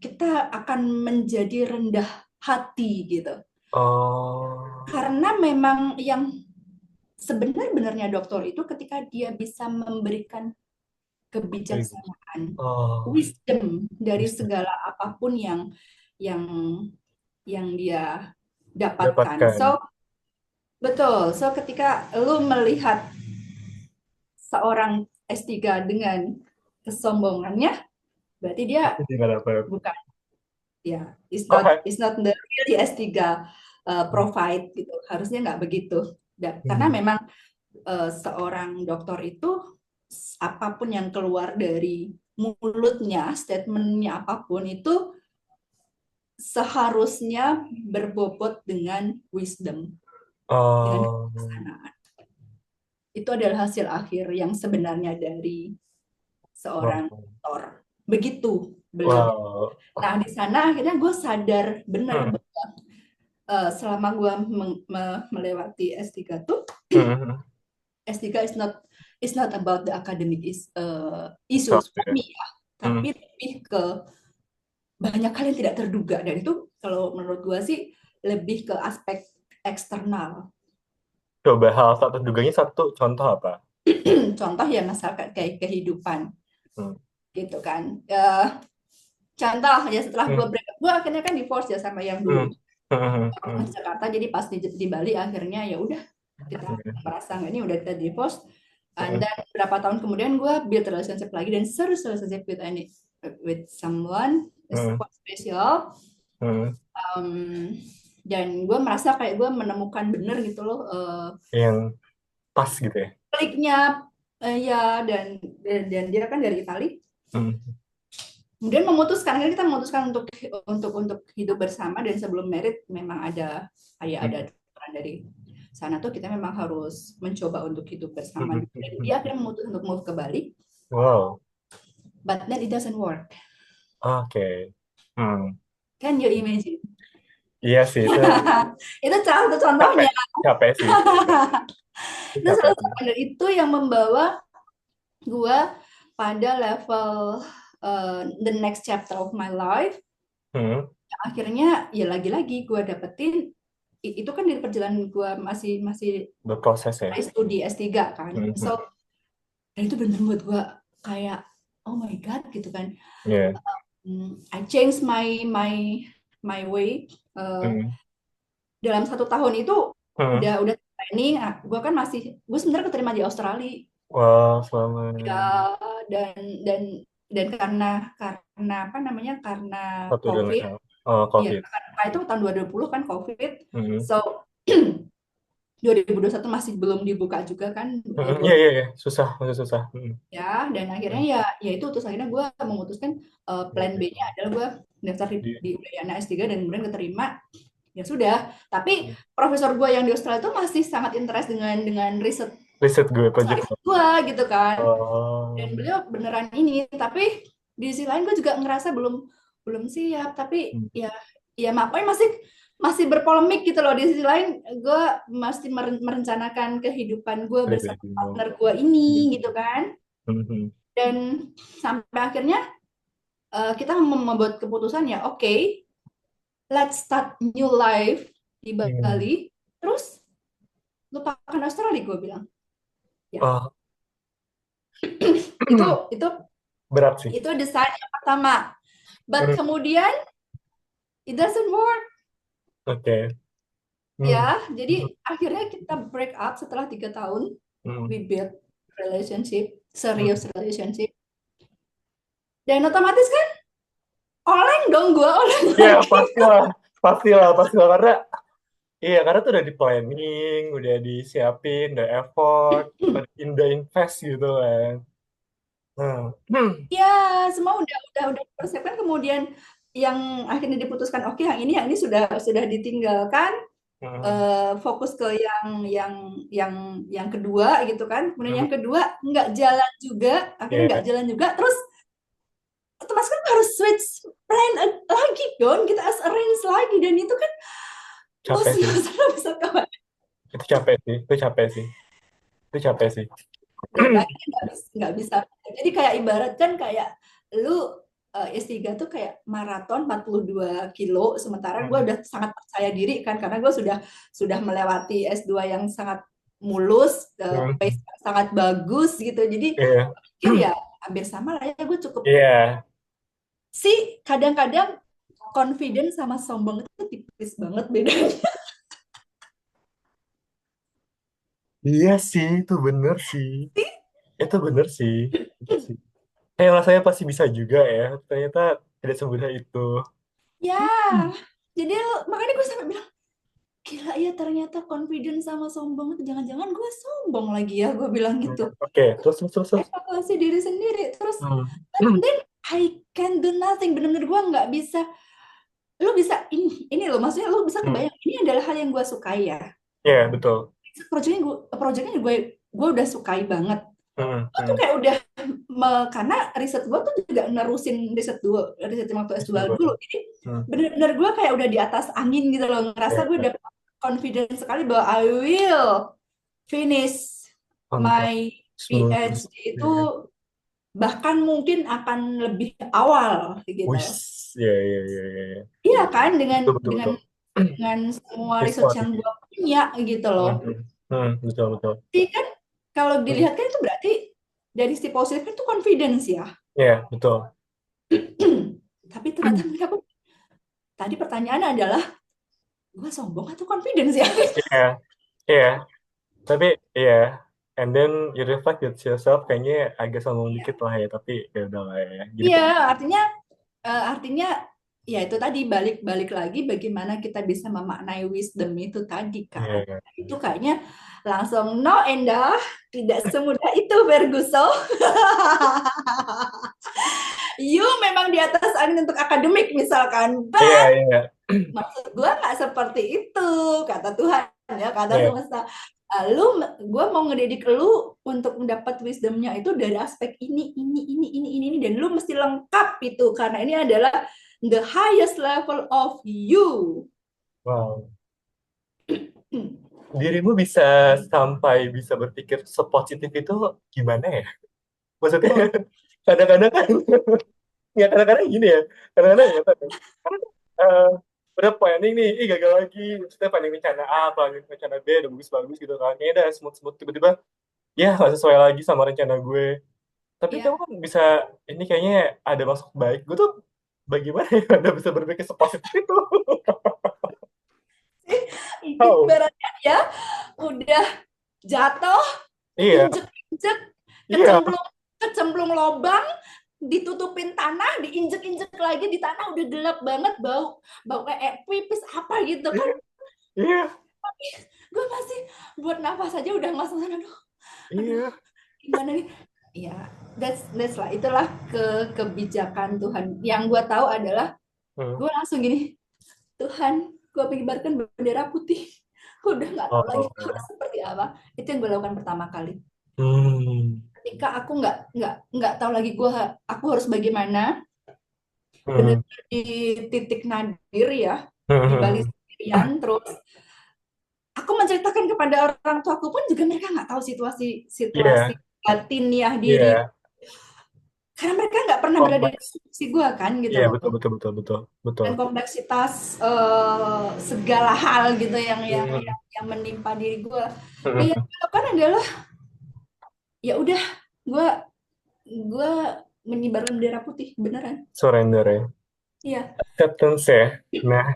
kita akan menjadi rendah hati gitu. Oh, Karena memang yang sebenar-benarnya dokter itu ketika dia bisa memberikan kebijaksanaan, oh, wisdom dari bisa segala apapun yang yang dia dapatkan. dapatkan. So, betul. So, ketika lu melihat seorang S3 dengan kesombongannya, berarti dia Itu tidak dapat. bukan, ya, Oh, hai. is not the really S3 Hmm, provide gitu. Harusnya nggak begitu. Karena hmm. memang seorang dokter itu apapun yang keluar dari mulutnya, statementnya apapun itu seharusnya berbobot dengan wisdom, dengan Oh, kebijaksanaan. Itu adalah hasil akhir yang sebenarnya dari wow, seorang dokter. Begitu beliau. wow. Nah, di sana akhirnya gue sadar benar, Hmm, selama gue melewati S3 tuh, hmm, hmm. S3 is not about the academic issues Itself for ya. me ya, Hmm. tapi lebih ke banyak hal yang tidak terduga, dan itu kalau menurut gue sih lebih ke aspek eksternal. Coba hal tak terduganya satu contoh apa? Contoh ya masyarakat kayak kehidupan Hmm, gitu kan. Contoh ya, setelah hmm, gue break up, gue akhirnya kan divorce ya sama yang hmm, dulu hmm, hmm, di hmm. Jakarta. Jadi pas di Bali akhirnya ya udah, kita merasa nggak, ini udah kita divorce. And Hmm, then berapa tahun kemudian gue build relationship lagi, dan serius relationship with someone is hmm, quite special. hmm. Um, dan gue merasa kayak gue menemukan bener gitu loh, Yang pas gitu ya. kliknya, ya, dan dia kan dari Itali. Hmm, Kemudian akhirnya kita memutuskan untuk hidup bersama, dan sebelum merit memang ada kayak ada hmm, aturan dari sana tuh, kita memang harus mencoba untuk hidup bersama. hmm, Dan hmm, dia hmm. akhirnya memutuskan untuk move ke Bali, Wow, but then it doesn't work. oke. Hmm. Can you imagine? Iya sih, itu Itu salah satu capek, contohnya. capek sih itu. Itu Itu capek salah sih. satu, dan itu yang membawa gue pada level the next chapter of my life. Hmm, Akhirnya ya lagi-lagi gue dapetin itu kan dari perjalanan gue masih masih berproses ya. studi S3 kan. Hmm, hmm. So, dan itu benar buat gue kayak oh my god gitu kan. Iya. I changed my way. Uh, Hmm, Dalam 1 tahun itu Hmm. udah training. Gue kan masih, gue sebenarnya keterima di Australia Wah, ya. selamat. dan dan dan karena apa namanya, karena Satu dan COVID. oh, Ya, COVID. karena itu tahun 2020 kan COVID. Hmm. So 2021 masih belum dibuka juga kan, Hmm. Iya, buat iya, iya. Susah, masih susah. Hmm. ya. Dan akhirnya Hmm. ya itu, terus akhirnya gue memutuskan Iya, plan B-nya iya. adalah gue daftar Di di Udayana S3 dan kemudian keterima. Ya sudah, tapi profesor gue yang di Australia itu masih sangat interest dengan riset riset gue, project riset lo. gue gitu kan. Dan Oh. beliau beneran ini, tapi di sisi lain gue juga ngerasa belum belum siap. Tapi Hmm. ya, ya makanya masih masih berpolemik gitu loh. Di sisi lain gue masih merencanakan kehidupan gue Balik bersama lagi mau. partner gue ini gitu kan. Hmm. Hmm. Dan sampai akhirnya kita membuat keputusan, ya oke, let's start new life di Hmm. Bali. Terus lupakan Australia, gue bilang. Ya, Oh. itu itu Berat sih. itu desain yang pertama. But Hmm. kemudian it doesn't work. Oke. Hmm. Ya, jadi akhirnya kita break up setelah 3 tahun. Hmm. We build relationship, serious Hmm. relationship. Dan otomatis kan oleng dong, gue oleng Ya, lagi. pastilah. Pastilah, pastilah. Karena, iya, karena tuh udah di planning, udah disiapin, udah effort, udah invest gitu kan. Hmm. Hmm. Ya, semua udah dipersiapkan. Kemudian yang akhirnya diputuskan, oke, yang ini sudah ditinggalkan. Hmm. Fokus ke yang yang yang kedua gitu kan. Kemudian Hmm. yang kedua nggak jalan juga, akhirnya nggak Ya, jalan juga. Terus otomatis kan harus switch plan lagi dong, kita as arrange lagi. Dan itu kan luar capek sih. biasa bisa kawan. Itu capek sih. Itu capek sih. Itu capek sih. Dan akhirnya nggak bisa. Jadi kayak ibarat kan kayak lu S3 tuh kayak maraton 42 kilo, sementara gue Hmm. udah sangat percaya diri kan, karena gue sudah melewati S2 yang sangat mulus, Hmm. pace yang sangat bagus gitu. Jadi Iya. pikir ya hampir sama lah ya, gue cukup Iya. sih. Kadang-kadang confident sama sombong itu tipis banget bedanya. Iya sih, itu bener sih. Itu bener sih. Bener sih. Rasanya pasti bisa juga ya. Ternyata tidak semudah itu. Ya, jadi makanya gue sampai bilang, gila ya, ternyata confident sama sombong itu, jangan-jangan gue sombong lagi ya, gue bilang Hmm. gitu. Oke, terus, terus, terus, terus. Evaluasi diri sendiri. Terus Hmm. but then I can do nothing. Bener-bener gue nggak bisa. Lu bisa ini loh, maksudnya lu bisa Hmm. kebayang, ini adalah hal yang gue sukai ya. Iya, betul. Projectnya gue udah sukai banget. Hmm. Gue tuh Hmm. kayak udah karena riset gue tuh juga nerusin riset waktu Terus S2 dua. dulu. Jadi Hmm. bener-bener gue kayak udah di atas angin gitu loh, ngerasa gue Iya, udah confident sekali bahwa I will finish mantap. my Smooth. PhD itu, Iya. bahkan mungkin akan lebih awal gitu. Wis. Iya, iya, iya, iya, iya. Iya kan, dengan Betul, betul, dengan betul. dengan semua research Respon. yang gue punya gitu loh. Hmm. Hmm. Betul, betul. Jadi kan kalau Hmm. dilihat kan itu berarti dari si positif itu confidence ya. Iya, betul. Tapi ternyata menurut aku tadi pertanyaannya adalah, gue sombong atau confidence ya? Iya, iya. Tapi, iya. And then you reflect with yourself, kayaknya agak sombong dikit lah ya. Tapi, ya udah lah ya. Jadi, Iya, artinya ya itu tadi, balik-balik lagi bagaimana kita bisa memaknai wisdom itu tadi kan. iya. Itu kayaknya langsung no, Endah, tidak semudah itu Ferguson. You memang di atas angin untuk akademik misalkan, Iya, but iya. maksud gue nggak seperti itu, kata Tuhan ya, kata Iya. semesta. Gue mau ngedidik lu untuk mendapat wisdomnya itu dari aspek ini, dan lu mesti lengkap itu, karena ini adalah the highest level of you. Wow. Dirimu bisa sampai bisa berpikir sepositif itu gimana ya? Maksudnya Oh, kadang-kadang kan ya kadang-kadang gini ya, kadang-kadang ya kan. Karena eh, udah planning nih, ih gagal lagi. Maksudnya planning rencana A, planning rencana B, udah bagus-bagus gitu kan. Kayaknya udah smooth-smooth, tiba-tiba ya nggak sesuai lagi sama rencana gue. Tapi kamu ya, kan bisa, ini kayaknya ada maksud baik. Gue tuh bagaimana ya, ada bisa berpikir sepositif itu? Oh, Ibaratnya dia udah jatuh, iya, injek-injek, iya, kecemplung kecemplung lobang, ditutupin tanah, diinjek-injek lagi di tanah, udah gelap banget, bau bau kayak pipis apa gitu kan. iya, iya, Gue masih buat nafas aja udah ngos-ngosan, aduh aduh iya. gimana nih. Ya, that's lah, itulah kebijakan Tuhan. Yang gue tahu adalah Hmm. gue langsung gini, Tuhan, gue pengibarkan bendera putih. Udah nggak tahu lagi harus Oh, seperti apa. Itu yang gue lakukan pertama kali. hmm, Ketika aku nggak tahu lagi aku harus bagaimana, hmm, benar-benar di titik nadir ya, di Bali hmm. sendirian. Terus aku menceritakan kepada orang tuaku pun juga mereka nggak tahu situasi situasi Iya, batin ya diri, iya, karena mereka nggak pernah berada di kompleks. posisi gue kan gitu Iya, loh. betul, betul, betul, betul, betul. Dan kompleksitas segala hal gitu Hmm, yang menimpa diri gue. Ya yang hmm. gue lakukan adalah ya udah, gue gue menyebarkan bendera putih beneran. Surrender ya. Iya. Acceptance ya. Nah,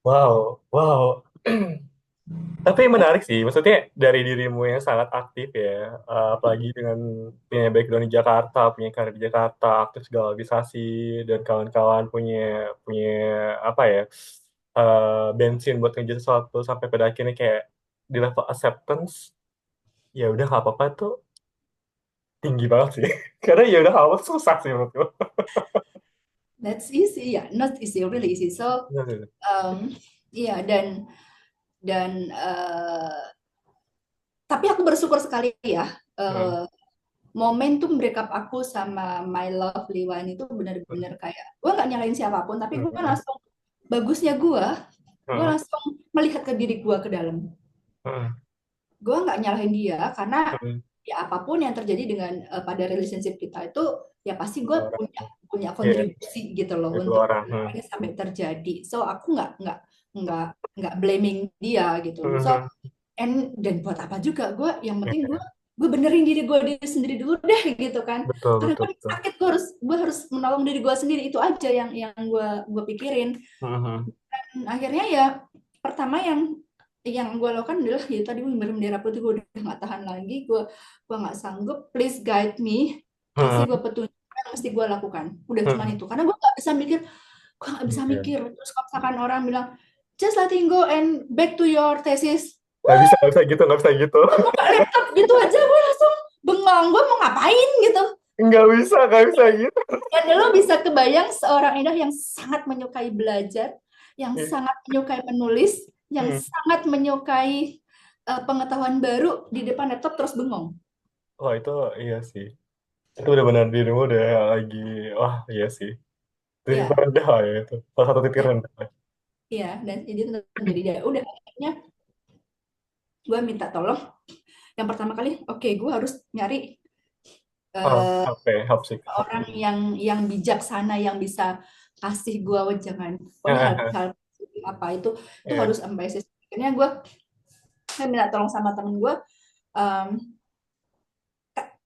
wow, wow. Tapi menarik sih, maksudnya dari dirimu yang sangat aktif ya, apalagi dengan punya background di Jakarta, punya karir di Jakarta, aktif segala organisasi, dan kawan-kawan punya punya apa ya, bensin buat ngejar sesuatu sampai pada akhirnya kayak di level acceptance, ya udah nggak apa-apa tuh tinggi banget sih, karena ya udah hal susah sih menurutku. That's easy ya, not easy, really easy. So iya, dan tapi aku bersyukur sekali ya, Hmm, eh, momentum breakup aku sama my lovely one itu benar-benar kayak gue nggak nyalain siapapun, tapi gue hmm, langsung bagusnya gue hmm, langsung melihat ke diri gue ke dalam. hmm, Gue nggak nyalahin dia karena hmm. ya apapun yang terjadi dengan pada relationship kita itu ya pasti gue Dua orang, punya punya ya, kontribusi gitu loh ya, dua untuk orang. ini sampai terjadi. So aku nggak nggak blaming dia gitu. Hmm, So hmm. dan buat apa juga, gue yang penting Ya, gue benerin diri sendiri dulu deh gitu kan. betul, Karena betul, gue betul. sakit, gue harus menolong diri gue sendiri, itu aja yang gue pikirin. Hmm, hmm. Dan akhirnya ya pertama yang gue lakukan adalah ya tadi gue bendera putih, gue udah nggak tahan lagi, gue nggak sanggup, please guide me, kasih Hmm, gue petunjuk apa yang mesti gue lakukan, udah cuman hmm. itu, karena gue nggak bisa mikir. Terus kalau misalkan orang bilang just letting go and back to your thesis, Nggak bisa gitu, nggak bisa gitu. buka laptop gitu aja gue langsung bengong, gue mau ngapain gitu. Nggak bisa gitu. Dan lo bisa kebayang seorang Indah yang sangat menyukai belajar, yang sangat menyukai menulis, yang Hmm. sangat menyukai pengetahuan baru, di depan laptop terus bengong. Wah, itu iya sih. Itu benar-benar dirimu udah lagi, wah iya sih. Titik Ya, terendah lah ya itu. Salah satu titik ya, rendah. ya. Dan itu terjadi. Ya udah, akhirnya gue minta tolong. Yang pertama kali, oke, gue harus nyari Oh, eh, apa ya? Help seek. orang yang bijaksana yang bisa kasih gue wejangan. Pokoknya hal-hal apa itu Ya, harus sampai sisi. Akhirnya saya minta tolong sama temen gue, um,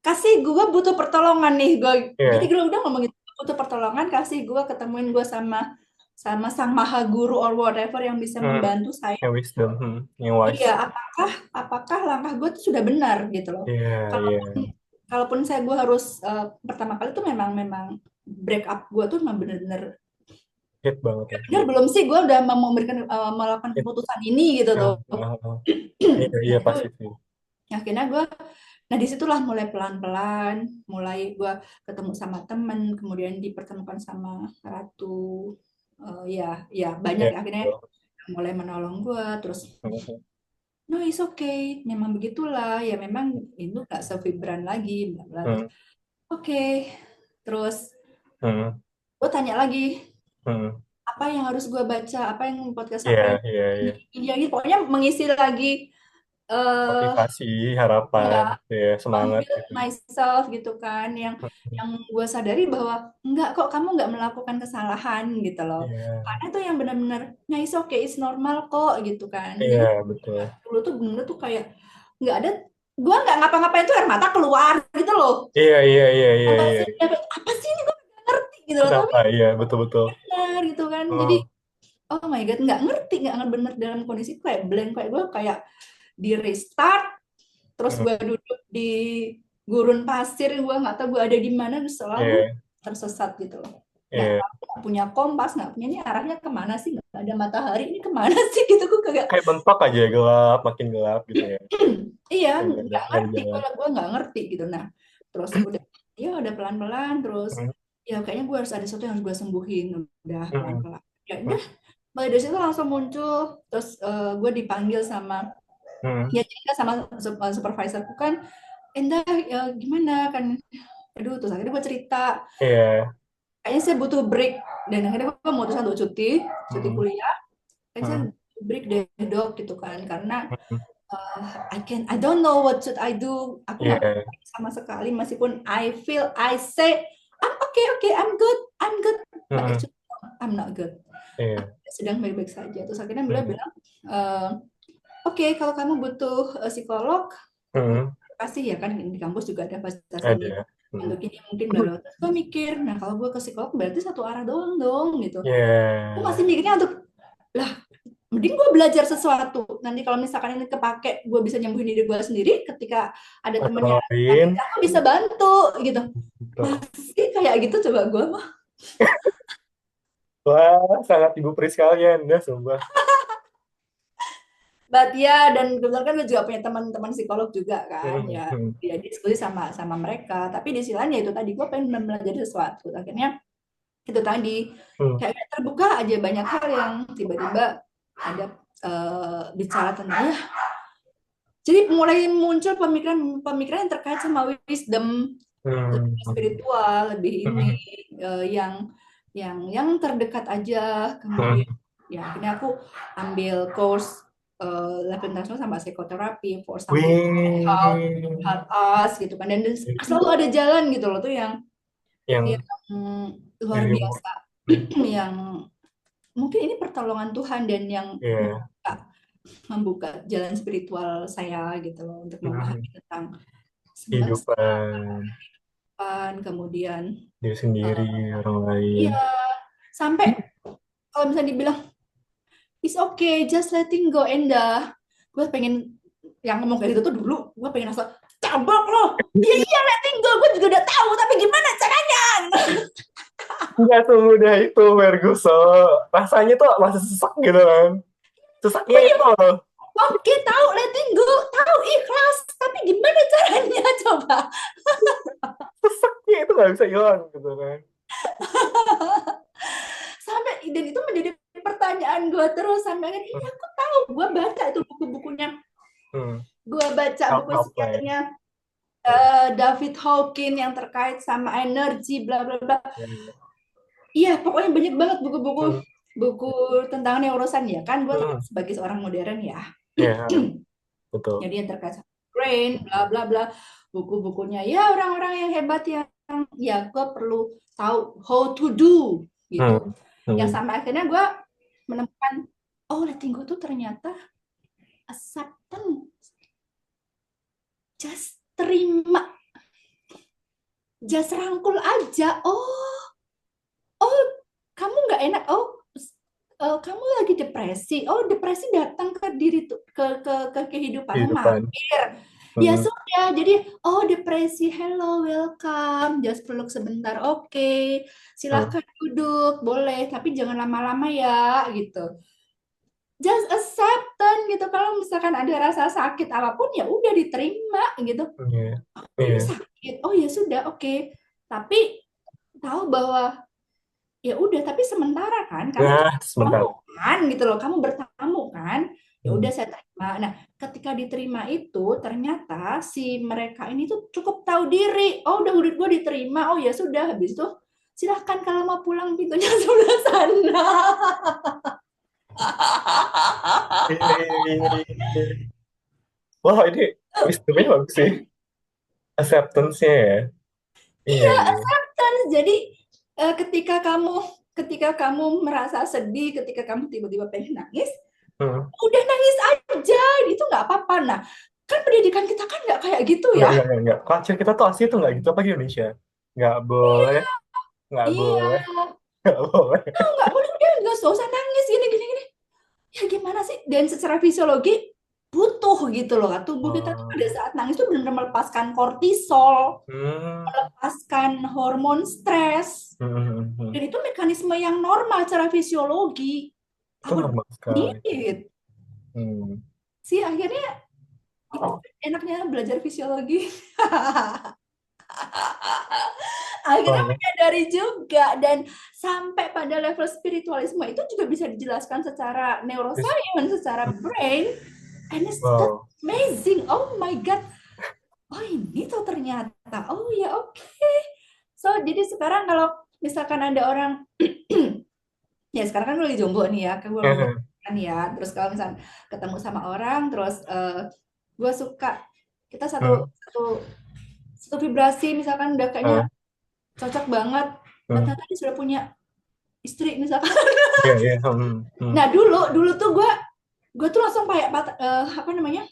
kasih gue butuh pertolongan nih, jadi ya, gue udah ngomong gitu, butuh pertolongan, kasih gue ketemuin gue sama sama sang maha guru or whatever yang bisa hmm. membantu saya. Yang wisdom, yang Iya, wise. apakah langkah gue tuh sudah benar gitu loh. Iya, iya. Kalaupun kalaupun gue harus pertama kali tuh memang memang break up gue tuh memang benar-benar Hit banget ya. benar belum sih gue udah mau memberikan melakukan Hit. keputusan ini gitu Ah, tuh. ah, ah. Iya, iya Nah itu pasti sih. akhirnya nah disitulah mulai pelan-pelan, mulai gue ketemu sama temen, kemudian dipertemukan sama Ratu. Ya ya banyak Iya, ya, akhirnya betul. mulai menolong gue. Terus Hmm, no it's okay, memang begitulah ya, memang itu nggak sevibran lagi, bla bla. Terus hmm, oke, terus hmm, gue tanya lagi hmm. apa yang harus gue baca, apa yang podcast, Iya, apa yang iya, iya. ini lagi, pokoknya mengisi lagi eh Motivasi, harapan, ya, ya, semangat build gitu. myself gitu kan, Hmm, yang gue sadari bahwa enggak kok, kamu nggak melakukan kesalahan gitu loh, iya, karena itu yang benar-benar nah it's okay, it's normal kok gitu kan. Jadi iya, betul. dulu tuh bener tuh kayak nggak ada, gue nggak ngapa-ngapain tuh air mata keluar gitu loh, Iya, iya, iya, iya, apa iya. sih apa sih ini, gue nggak ngerti gitu loh, tapi Kenapa? Iya, betul-betul. benar gitu kan. Jadi Oh, oh my god, nggak ngerti, nggak bener dalam kondisi kayak blank, kayak gue kayak di restart, terus Hmm. gue duduk di gurun pasir, gue nggak tahu gue ada di mana, selalu Iya, tersesat gitu loh. iya. Nggak punya kompas, nggak punya ini arahnya kemana sih, nggak ada matahari, ini kemana sih gitu, gue kagak. Kayak mentok aja gelap, makin gelap gitu ya. Iya, Nggak ada ngerti, jalan. gue nggak ngerti gitu. Nah, terus udah, ya udah pelan-pelan, terus Hmm. ya kayaknya gue harus ada sesuatu yang harus gue sembuhin, udah Hmm. pelan-pelan. Ya Hmm. udah, mulai dari situ langsung muncul, terus gue dipanggil sama, Hmm. ya cerita sama supervisorku kan, Endah, ya gimana kan, aduh, terus akhirnya gue cerita, Iya. kayaknya saya butuh break, dan akhirnya gue memutuskan untuk cuti Hmm. kuliah, kayaknya saya Hmm. butuh break deh dok gitu kan, karena Hmm. I don't know what should I do. Aku nggak Iya. sama sekali, meskipun I say I'm okay, okay, I'm good, but Hmm. actually I'm not good. Iya. Sedang baik-baik saja. Terus akhirnya beliau Hmm. bilang, eh, oke, kalau kamu butuh psikolog, Hmm. pasti ya kan di kampus juga ada fasilitas ini. Ada. Hmm. Untuk ini mungkin baru. Terus gue mikir, nah kalau gue ke psikolog berarti satu arah doang dong gitu. Gue Iya. masih mikirnya untuk, lah mending gue belajar sesuatu, nanti kalau misalkan ini kepake, gue bisa nyembuhin diri gue sendiri, ketika ada temennya Orang lain. sakit aku bisa bantu gitu, Betul. masih kayak gitu. Coba gue mah, Wah, sangat ibu peri sekalian, ya, sumpah. but ya, dan kebetulan kan gue juga punya teman-teman psikolog juga kan, Hmm. ya Hmm. ya diskusi sama sama mereka, tapi di sisi lain ya itu tadi, gue pengen belajar sesuatu, akhirnya itu tadi, Hmm. kayak terbuka aja banyak hal yang tiba-tiba ada bicara tentang ya, jadi mulai muncul pemikiran-pemikiran yang terkait sama wisdom, Hmm. lebih spiritual, lebih ini, Hmm. yang terdekat aja. Hmm. Kemudian ya akhirnya aku ambil course level internasional sama psikoterapi for something help Wih. help us gitu kan, dan selalu ada jalan gitu loh tuh yang Yang luar ilmu. biasa, yang mungkin ini pertolongan Tuhan, dan yang Iya. membuka jalan spiritual saya gitu loh, untuk Hmm. memahami tentang semesta, Kehidupan kemudian diri sendiri, orang lain. iya, sampai kalau misalnya dibilang it's okay, just letting go, Endah. Gue pengen yang ngomong kayak gitu tuh dulu, gue pengen asal tabok loh. Iya iya, letting go, gue juga udah tahu, tapi gimana caranya? Nggak semudah itu, Merguso. Rasanya tuh masih sesak gitu kan. Sesaknya Gue itu loh. oke, tahu letting go, tahu ikhlas, tapi gimana caranya coba? Sesaknya itu nggak bisa hilang gitu kan. Sampai dan itu menjadi pertanyaan gue terus, sampai kan iya aku tahu, gue baca itu buku-bukunya, Hmm. gue baca buku Self-help lah ya. psikiaternya David Hawkins yang terkait sama energi bla bla bla. Ya. Iya, pokoknya banyak banget buku-buku, Hmm. buku tentang neurosan ya kan, gue Hmm. sebagai seorang modern ya. Ya, betul. Jadi yang terkait sama brain bla bla bla, buku-bukunya ya orang-orang yang hebat, yang ya gue perlu tahu how to do gitu, Hmm. yang Hmm. sampai akhirnya gue menemukan, oh letting go tuh ternyata acceptance, just terima, just rangkul aja. Oh, oh, kamu nggak enak, oh kamu lagi depresi, oh depresi datang ke diri ke kehidupanmu, Kehidupan. mampir, ya Hmm. sudah, jadi oh depresi, hello welcome, just peluk sebentar, oke, Hmm. silakan duduk, boleh, tapi jangan lama-lama ya gitu, just acceptance gitu, kalau misalkan ada rasa sakit apapun ya udah diterima gitu, Iya. oh ini Iya. sakit, oh ya sudah, oke, tapi tahu bahwa ya udah, tapi sementara kan, kamu Nah, sebentar. kamu kan gitu loh, kamu bertamu kan, ya udah Hmm. saya terima. Nah ketika diterima itu ternyata si mereka ini tuh cukup tahu diri, oh udah gue diterima, oh ya sudah, habis itu silahkan kalau mau pulang, pintunya sebelah sana. Iya, iya, iya, iya. Wah, ini wisdomnya bagus sih. Acceptance-nya ya. Iya, Iya, iya. acceptance. Jadi ketika kamu merasa sedih, ketika kamu tiba-tiba pengen nangis, Hmm. udah nangis aja, itu nggak apa-apa. Nah, kan pendidikan kita kan nggak kayak gitu Enggak, ya. enggak, enggak, enggak. Culture kita tuh asli tuh enggak gitu apa di Indonesia. Enggak boleh, enggak Iya, boleh, enggak boleh. nggak boleh, nggak usah nangis gini gini gini. Ya gimana sih? Dan secara fisiologi butuh gitu loh. Tubuh kita tuh pada Oh. saat nangis tuh benar-benar melepaskan kortisol, Hmm. melepaskan hormon stres. Hmm. Dan itu mekanisme yang normal secara fisiologi. Itu Aku normal sekali. need Hmm. sih akhirnya itu enaknya belajar fisiologi. Akhirnya Oh. menyadari juga dan sampai pada level spiritualisme itu juga bisa dijelaskan secara Is- neuroscience, secara brain, and it's that Wow. amazing. Oh my god. Oh ini tuh ternyata. Oh ya oke. So jadi sekarang kalau misalkan ada orang ya sekarang kan gue lagi jomblo nih ya, kan gue belum kan ya. Terus kalau misalkan ketemu sama orang, terus gue suka kita satu Hmm. satu satu vibrasi misalkan udah kayaknya Hmm. cocok banget. Nah, Hmm. ternyata dia sudah punya istri misalkan. Iya, iya. Hmm. Nah, dulu dulu tuh gue tuh langsung kayak apa namanya?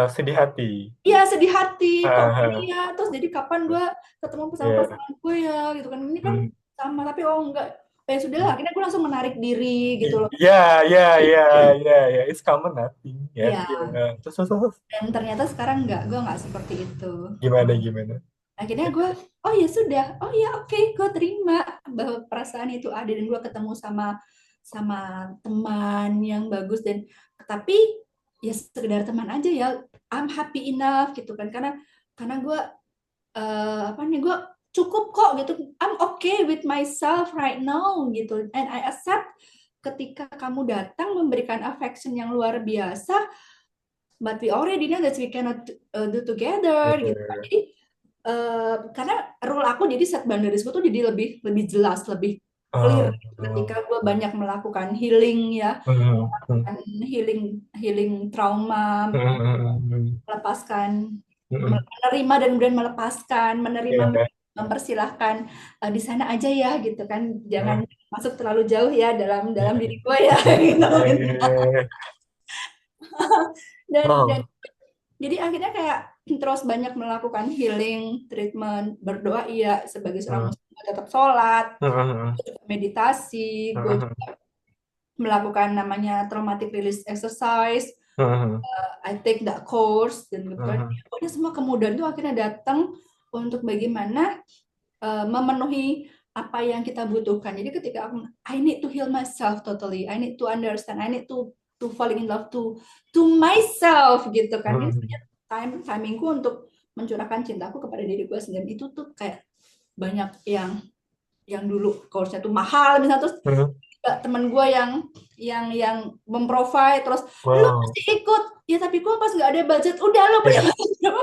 Sedih hati. Iya, sedih hati. Kok gini Ah, ya? Terus jadi kapan gue ketemu sama iya. pasangan gue ya gitu kan. Ini kan Hmm. sama tapi oh enggak. Sudah lah, akhirnya gue langsung menarik diri gitu loh. Iya, iya, iya, iya, iya. It's common nothing. Ya, Iya, iya. Terus. dan ternyata sekarang enggak, gue enggak seperti itu. Gimana, gimana? Akhirnya gue, oh ya sudah, oh ya oke, gue terima bahwa perasaan itu ada dan gue ketemu sama sama teman yang bagus dan tapi ya sekedar teman aja ya, I'm happy enough gitu kan karena gue apa nih gue cukup kok gitu, I'm okay with myself right now gitu and I accept ketika kamu datang memberikan affection yang luar biasa but we already know that we cannot do together gitu kan. Iya. Jadi karena rule aku jadi set boundariesku tuh jadi lebih lebih jelas, lebih clear Oh, gitu. Ketika oh. gue banyak melakukan healing ya, Hmm. Hmm. healing healing trauma, Hmm. Hmm. melepaskan, Hmm. menerima dan kemudian melepaskan, menerima Iya. mempersilahkan di sana aja ya gitu kan, Hmm. jangan masuk terlalu jauh ya dalam Iya. dalam diri gue ya gitu. Iya, iya, iya. Dan Wow. jadi akhirnya kayak terus banyak melakukan healing, treatment, berdoa iya sebagai seorang Hmm. muslim gue tetap sholat, Hmm. gue juga meditasi, gue Hmm. juga melakukan namanya traumatic release exercise, Hmm. I take that course dan kebetulan Hmm. ya, pokoknya semua kemudahan itu akhirnya datang untuk bagaimana memenuhi apa yang kita butuhkan. Jadi ketika aku I need to heal myself totally, I need to understand, I need to falling in love to myself gitu kan. Ini Hmm. timingku untuk mencurahkan cintaku kepada diri gue sendiri itu tuh kayak banyak yang dulu course-nya tuh mahal misalnya terus Hmm. temen gue yang memprovide terus lu Wow. pasti ikut ya tapi gue pas nggak ada budget udah lu punya Iya. budget berapa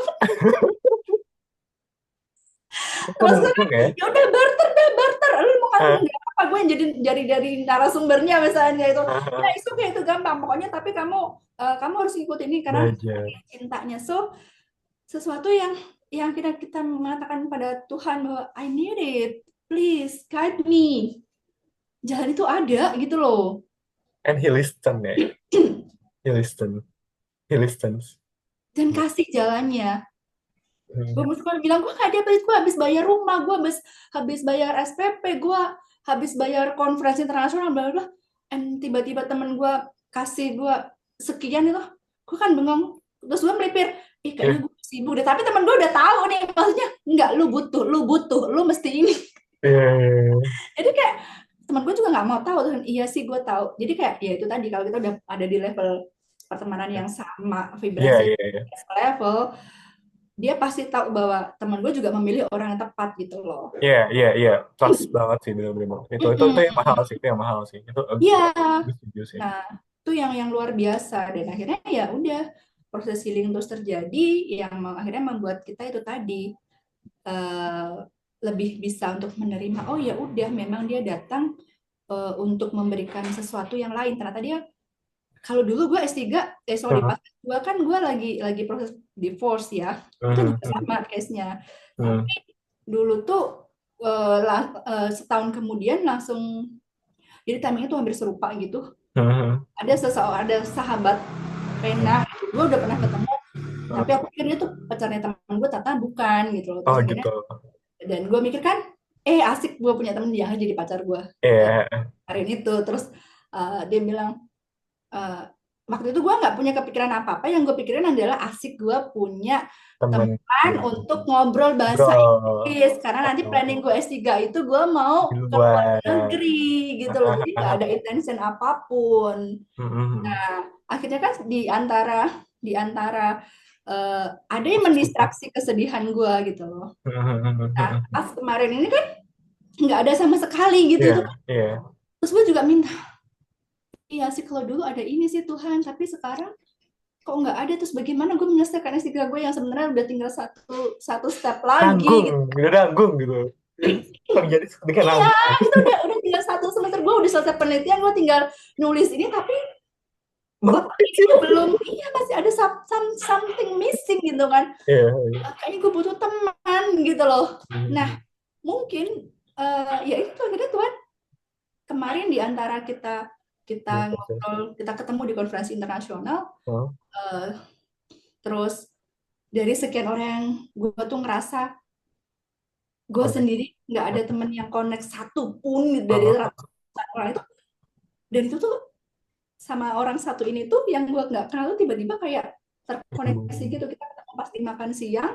Kamu terus gue kan untung ya? ya udah barter dah barter lu mau ngomong Ah, nggak apa gue yang jadi dari narasumbernya misalnya itu ah, ya ah. itu gampang pokoknya tapi kamu harus ikut ini karena Belajar. cintanya so sesuatu yang kita mengatakan pada Tuhan bahwa I need it please guide me jalan itu ada gitu loh. And he listen ya. He listen. He listens. Dan kasih jalannya. Gue Hmm. mesti bilang gue gak ada duit, gue habis bayar rumah, gue habis bayar SPP, gue habis bayar konferensi internasional, bla bla bla. And tiba-tiba temen gue kasih gue sekian itu, gue kan bengong. Terus gue melipir, ih kayaknya Iya. gue sibuk deh. Tapi temen gue udah tahu nih, maksudnya enggak, lu butuh, lu mesti ini. Iya, iya, Jadi kayak teman gue juga nggak mau tahu tuh, iya sih gue tahu. Jadi kayak ya itu tadi kalau kita udah ada di level pertemanan yang sama, iya, vibrasi iya, iya. level, dia pasti tahu bahwa teman gue juga memilih orang yang tepat gitu loh. Iya, iya, iya. Trust banget sih bener-bener. Itu yang mahal sih, itu yang mahal sih. Itu Iya, gue setuju sih. nah itu yang luar biasa dan akhirnya ya udah proses healing terus terjadi yang akhirnya membuat kita itu tadi eh, lebih bisa untuk menerima oh ya udah memang dia datang untuk memberikan sesuatu yang lain ternyata dia kalau dulu gue S3 sorry Hmm. pas gue kan gue lagi proses divorce ya itu Hmm. juga sama case-nya Hmm. tapi dulu tuh setahun kemudian langsung jadi timingnya tuh hampir serupa gitu Hmm. ada seseorang ada sahabat Rena gue udah pernah ketemu Hmm. tapi aku pikir dia tuh pacarnya teman gue ternyata bukan gitu loh terus Oh akhirnya gitu. dan gue mikir kan asik gue punya temen yang jadi pacar gue Iya, hari itu. Terus dia bilang, eh, waktu itu gue nggak punya kepikiran apa-apa, yang gue pikirin adalah asik gue punya temen teman untuk ngobrol bahasa bro. Inggris, karena nanti planning Oh, gue S3 itu gue mau di ke luar luar. negeri gitu loh, jadi nggak ada intention apapun. Mm-mm. Nah, akhirnya kan di antara eh, ada yang mendistraksi kesedihan gue gitu loh. Nah, pas kemarin ini kan nggak ada sama sekali gitu Iya, itu. iya. Terus gue juga minta, iya sih kalau dulu ada ini sih Tuhan, tapi sekarang kok nggak ada. Terus bagaimana gue menyelesaikan S3 gue yang sebenarnya udah tinggal satu satu step lagi Nanggung, gitu. udah nanggung gitu. Terjadi dengan Iya, nanggung. itu udah tinggal satu semester, gue udah selesai penelitian, gue tinggal nulis ini, tapi Bab otak itu kecil. belum, iya masih ada something missing gitu kan. Iya, iya. Kayaknya gue butuh teman gitu loh. Nah, Hmm. mungkin ya itu akhirnya Tuhan kemarin di antara kita kita Iya, betul. ngobrol, kita ketemu di konferensi internasional, Oh, eh, terus dari sekian orang yang gue tuh ngerasa gue connect. sendiri nggak ada temen yang connect satu pun dari Oh, ratusan orang itu. Dan itu tuh sama orang satu ini tuh yang gue nggak kenal tuh tiba-tiba kayak terkoneksi hmm. gitu. Kita ketemu pas di makan siang,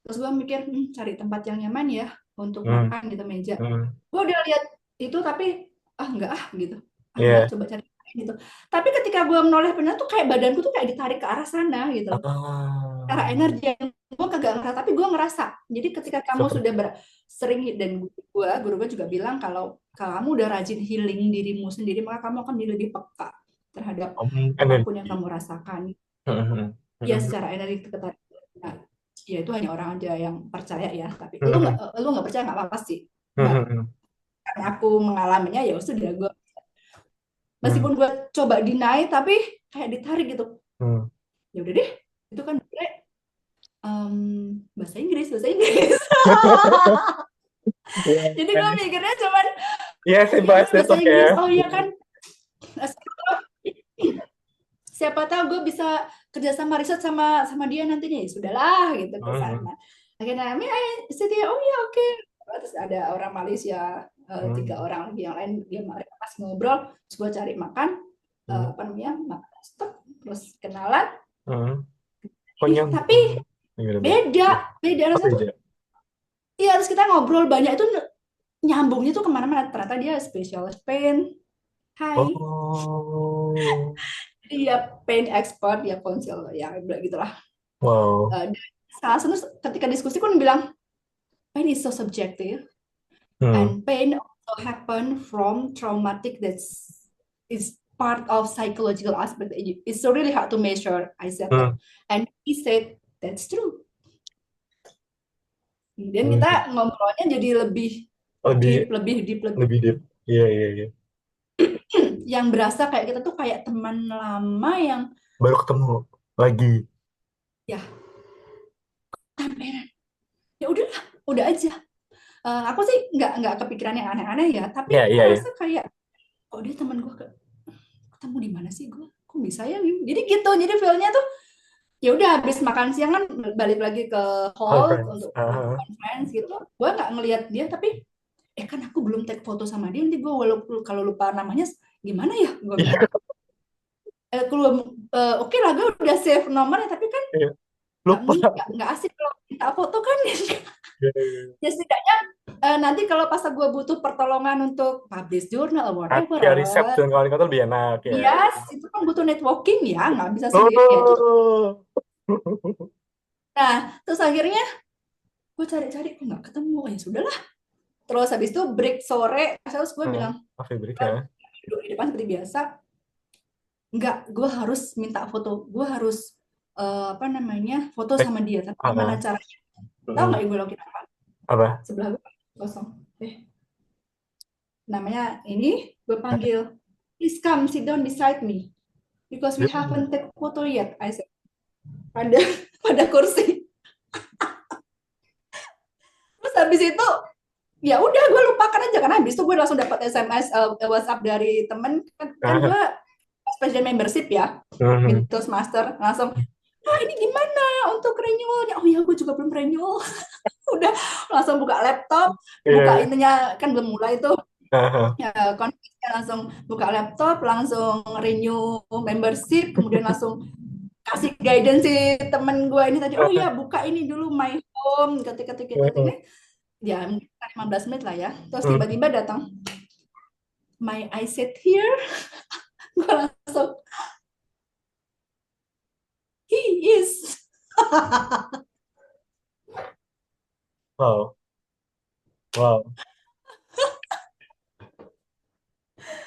terus gue mikir, cari tempat yang nyaman ya untuk Hmm. makan gitu meja. Hmm. Gue udah lihat itu tapi enggak gitu, enggak Iya. coba cari gitu. Tapi ketika gue menoleh benar tuh kayak badanku tuh kayak ditarik ke arah sana gitu loh. Karena Ah, energi yang gue kagak ngerasa, tapi gue ngerasa. Jadi ketika kamu seperti. sudah sering, dan guru gue juga bilang kalau kamu udah rajin healing dirimu sendiri, maka kamu akan jadi lebih peka terhadap apapun yang Energi. kamu rasakan. Hmm. Ya Hmm. secara energi ketarikan, nah, ya itu hanya orang aja yang percaya ya. Tapi Hmm. lu nggak percaya nggak apa-apa sih. Nggak, Hmm. karena aku mengalaminya ya sudah, gue Hmm. meskipun gue coba deny tapi kayak ditarik gitu. Hmm. Ya udah deh, itu kan bahasa Inggris. Jadi gue Iya, mikirnya cuman, iya, ya simple as udah that, bahasa oke. Inggris. Oh iya kan, siapa tahu gue bisa kerja sama riset sama sama dia nantinya, ya sudahlah gitu ke Hmm. sana. Akhirnya setia, oh ya oke. Terus ada orang Malaysia, Hmm. 3 orang lagi yang lain, dia pas ngobrol, terus gue cari makan, Hmm. apa namanya, makan stop, terus kenalan. Hmm. Kok Tapi nyambung? Gimana, Bang? beda Oh, rasanya tuh. beda. Iya, terus kita ngobrol banyak itu, nyambungnya tuh kemana-mana. Ternyata dia specialist pain. Hai. Oh, Dia pain expert, dia konsil, ya gitulah. wow. Dan salah satu ketika diskusi pun bilang, pain is so subjective, Hmm. and pain also happen from traumatic, that's is part of psychological aspect. It's so really hard to measure, I said that. Hmm. And he said, that's true. Dan Hmm. kita ngobrolnya jadi lebih Lebih, deep, lebih deep, lebih lebih deep. Iya, iya, iya. yang berasa kayak kita tuh kayak teman lama yang, Baru ketemu lagi. ya tampilan, ya udahlah, udah aja. Aku sih nggak kepikiran yang aneh-aneh ya, tapi Iya, aku iya, iya. ngerasa kayak, oh dia teman gue, ketemu di mana sih gue, kok bisa ya, jadi gitu. Jadi feelnya tuh ya udah, habis makan siang kan balik lagi ke hall Conference. untuk conference gitu. Gue nggak ngelihat dia, tapi kan aku belum take foto sama dia, nanti gue walaupun kalau lupa namanya gimana ya, gue bilang. Iya, Oke lah, gue udah save nomornya, tapi kan iya. nggak Lupa. nggak asik kalau minta foto kan. Iya, iya, iya. Ya setidaknya nanti kalau pas gue butuh pertolongan untuk publish journal or whatever, Ya, riset dan kawan-kawan lebih enak ya. yes, itu kan butuh networking ya, nggak bisa sendiri ya itu. Oh. Nah, terus akhirnya gue cari-cari kok nggak ketemu, ya sudahlah. Terus habis itu break sore, terus gue bilang, Coffee break ya. duduk di depan seperti biasa, nggak, gue harus minta foto, gue harus apa namanya, foto Back. sama dia, tapi gimana Ah, caranya? Tahu mm. nggak yang gue lakuin apa? Apa? Sebelah gue kosong. Namanya ini, gue panggil, please come sit down beside me because we Hmm. haven't take photo yet, I said, pada pada kursi. Terus habis itu ya udah, gue lupakan aja, karena habis itu gue langsung dapat SMS, WhatsApp dari temen, kan Ah, gue special membership ya mhm. di Toastmaster, langsung, ini gimana untuk renewalnya? Oh ya, gue juga belum renewal. Udah langsung buka laptop, buka Iya. ininya kan belum mulai tuh Aha. ya, konfliknya langsung buka laptop, langsung renew membership, kemudian langsung kasih guidance si temen gue ini tadi, oh ya buka ini dulu my home, ketik-ketik Aha. ini, ya mungkin 15 menit lah ya, terus Hmm. tiba-tiba datang, my I sit here, gue langsung, he is. Wow. Wow.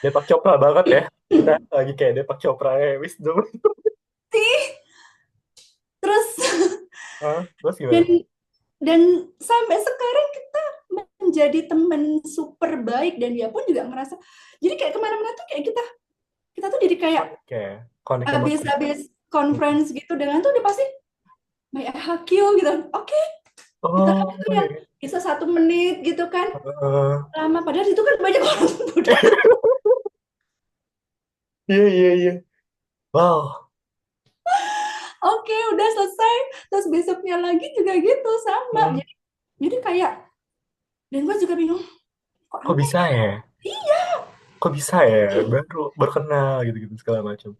Depak Chopra banget ya. Kita lagi kayak Depak Chopra wisdom. Terus Hah? Terus dan gimana? dan sampai sekarang kita menjadi teman super baik dan dia pun juga ngerasa jadi kayak kemana-mana tuh kayak kita kita tuh jadi kayak Connect ya. Connect emosi. habis conference gitu dengan tuh udah pasti my Hakil gitu, oke kita kan Oh, itu yang iya. bisa 1 menit gitu kan Heeh. lama padahal itu kan banyak orang udah Iya, iya, iya. Wow. oke udah selesai terus besoknya lagi juga gitu sama Hmm. jadi kayak dan gue juga bingung kok Kok aneh bisa ya. ya? Kok bisa ya? Baru berkenal gitu-gitu segala macam.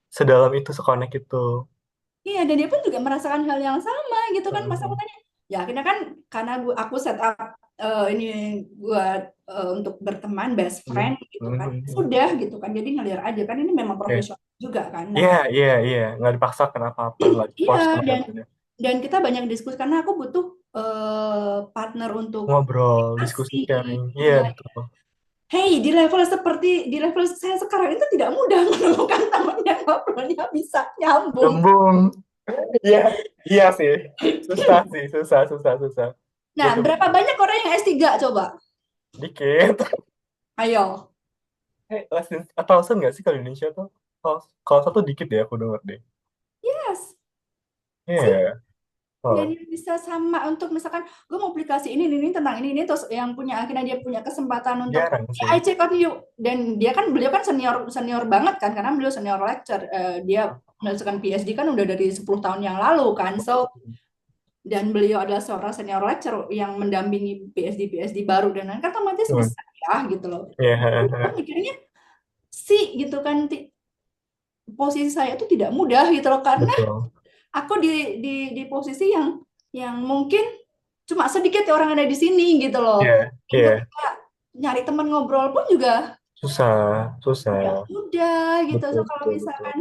Sedalam itu, sekonek itu. Iya, dan dia pun juga merasakan hal yang sama gitu kan. Pas aku Mhm. tanya, ya akhirnya kan karena aku set up ini buat untuk berteman, best Mhm. friend gitu kan. Mhm. Sudah gitu kan. Jadi ngalir aja kan ini memang Oke. profesional juga kan. Nah, Iya, iya, iya. Nggak dipaksakan apa-apa. Nggak iya di-force dan banget. Ya. dan kita banyak diskusi karena aku butuh partner untuk Ngobrol, diskusi, komunikasi. sharing. Iya, Iya, betul. hey di level saya sekarang itu tidak mudah menemukan teman yang ngobrolnya bisa nyambung. Nyambung. Iya, iya sih. Susah sih, susah, susah, susah. Nah, Butuh berapa banyak orang yang S3 coba? dikit. Ayo. Less than a thousand nggak sih kalau di Indonesia tuh? Kalau satu dikit deh aku denger deh. Yes. See, Iya. dan Oh, yang bisa sama untuk misalkan gue mau aplikasi ini tentang ini terus yang punya akhirnya dia punya kesempatan untuk jarang ya, sih. I check on you dan dia kan beliau kan senior senior banget kan karena beliau senior lecturer. Dia menyelesaikan PhD kan udah dari 10 tahun yang lalu kan so dan beliau adalah seorang senior lecturer yang mendampingi PhD baru dan lain kan otomatis Hmm. bisa ya gitu loh. Iya, Gue mikirnya sih gitu kan posisi saya itu tidak mudah gitu loh karena betul. aku di posisi yang mungkin cuma sedikit orang ada di sini gitu loh. Iya, Dan iya. ketika nyari teman ngobrol pun juga Susah, susah. tidak mudah gitu. So Betul, kalau betul, betul. misalkan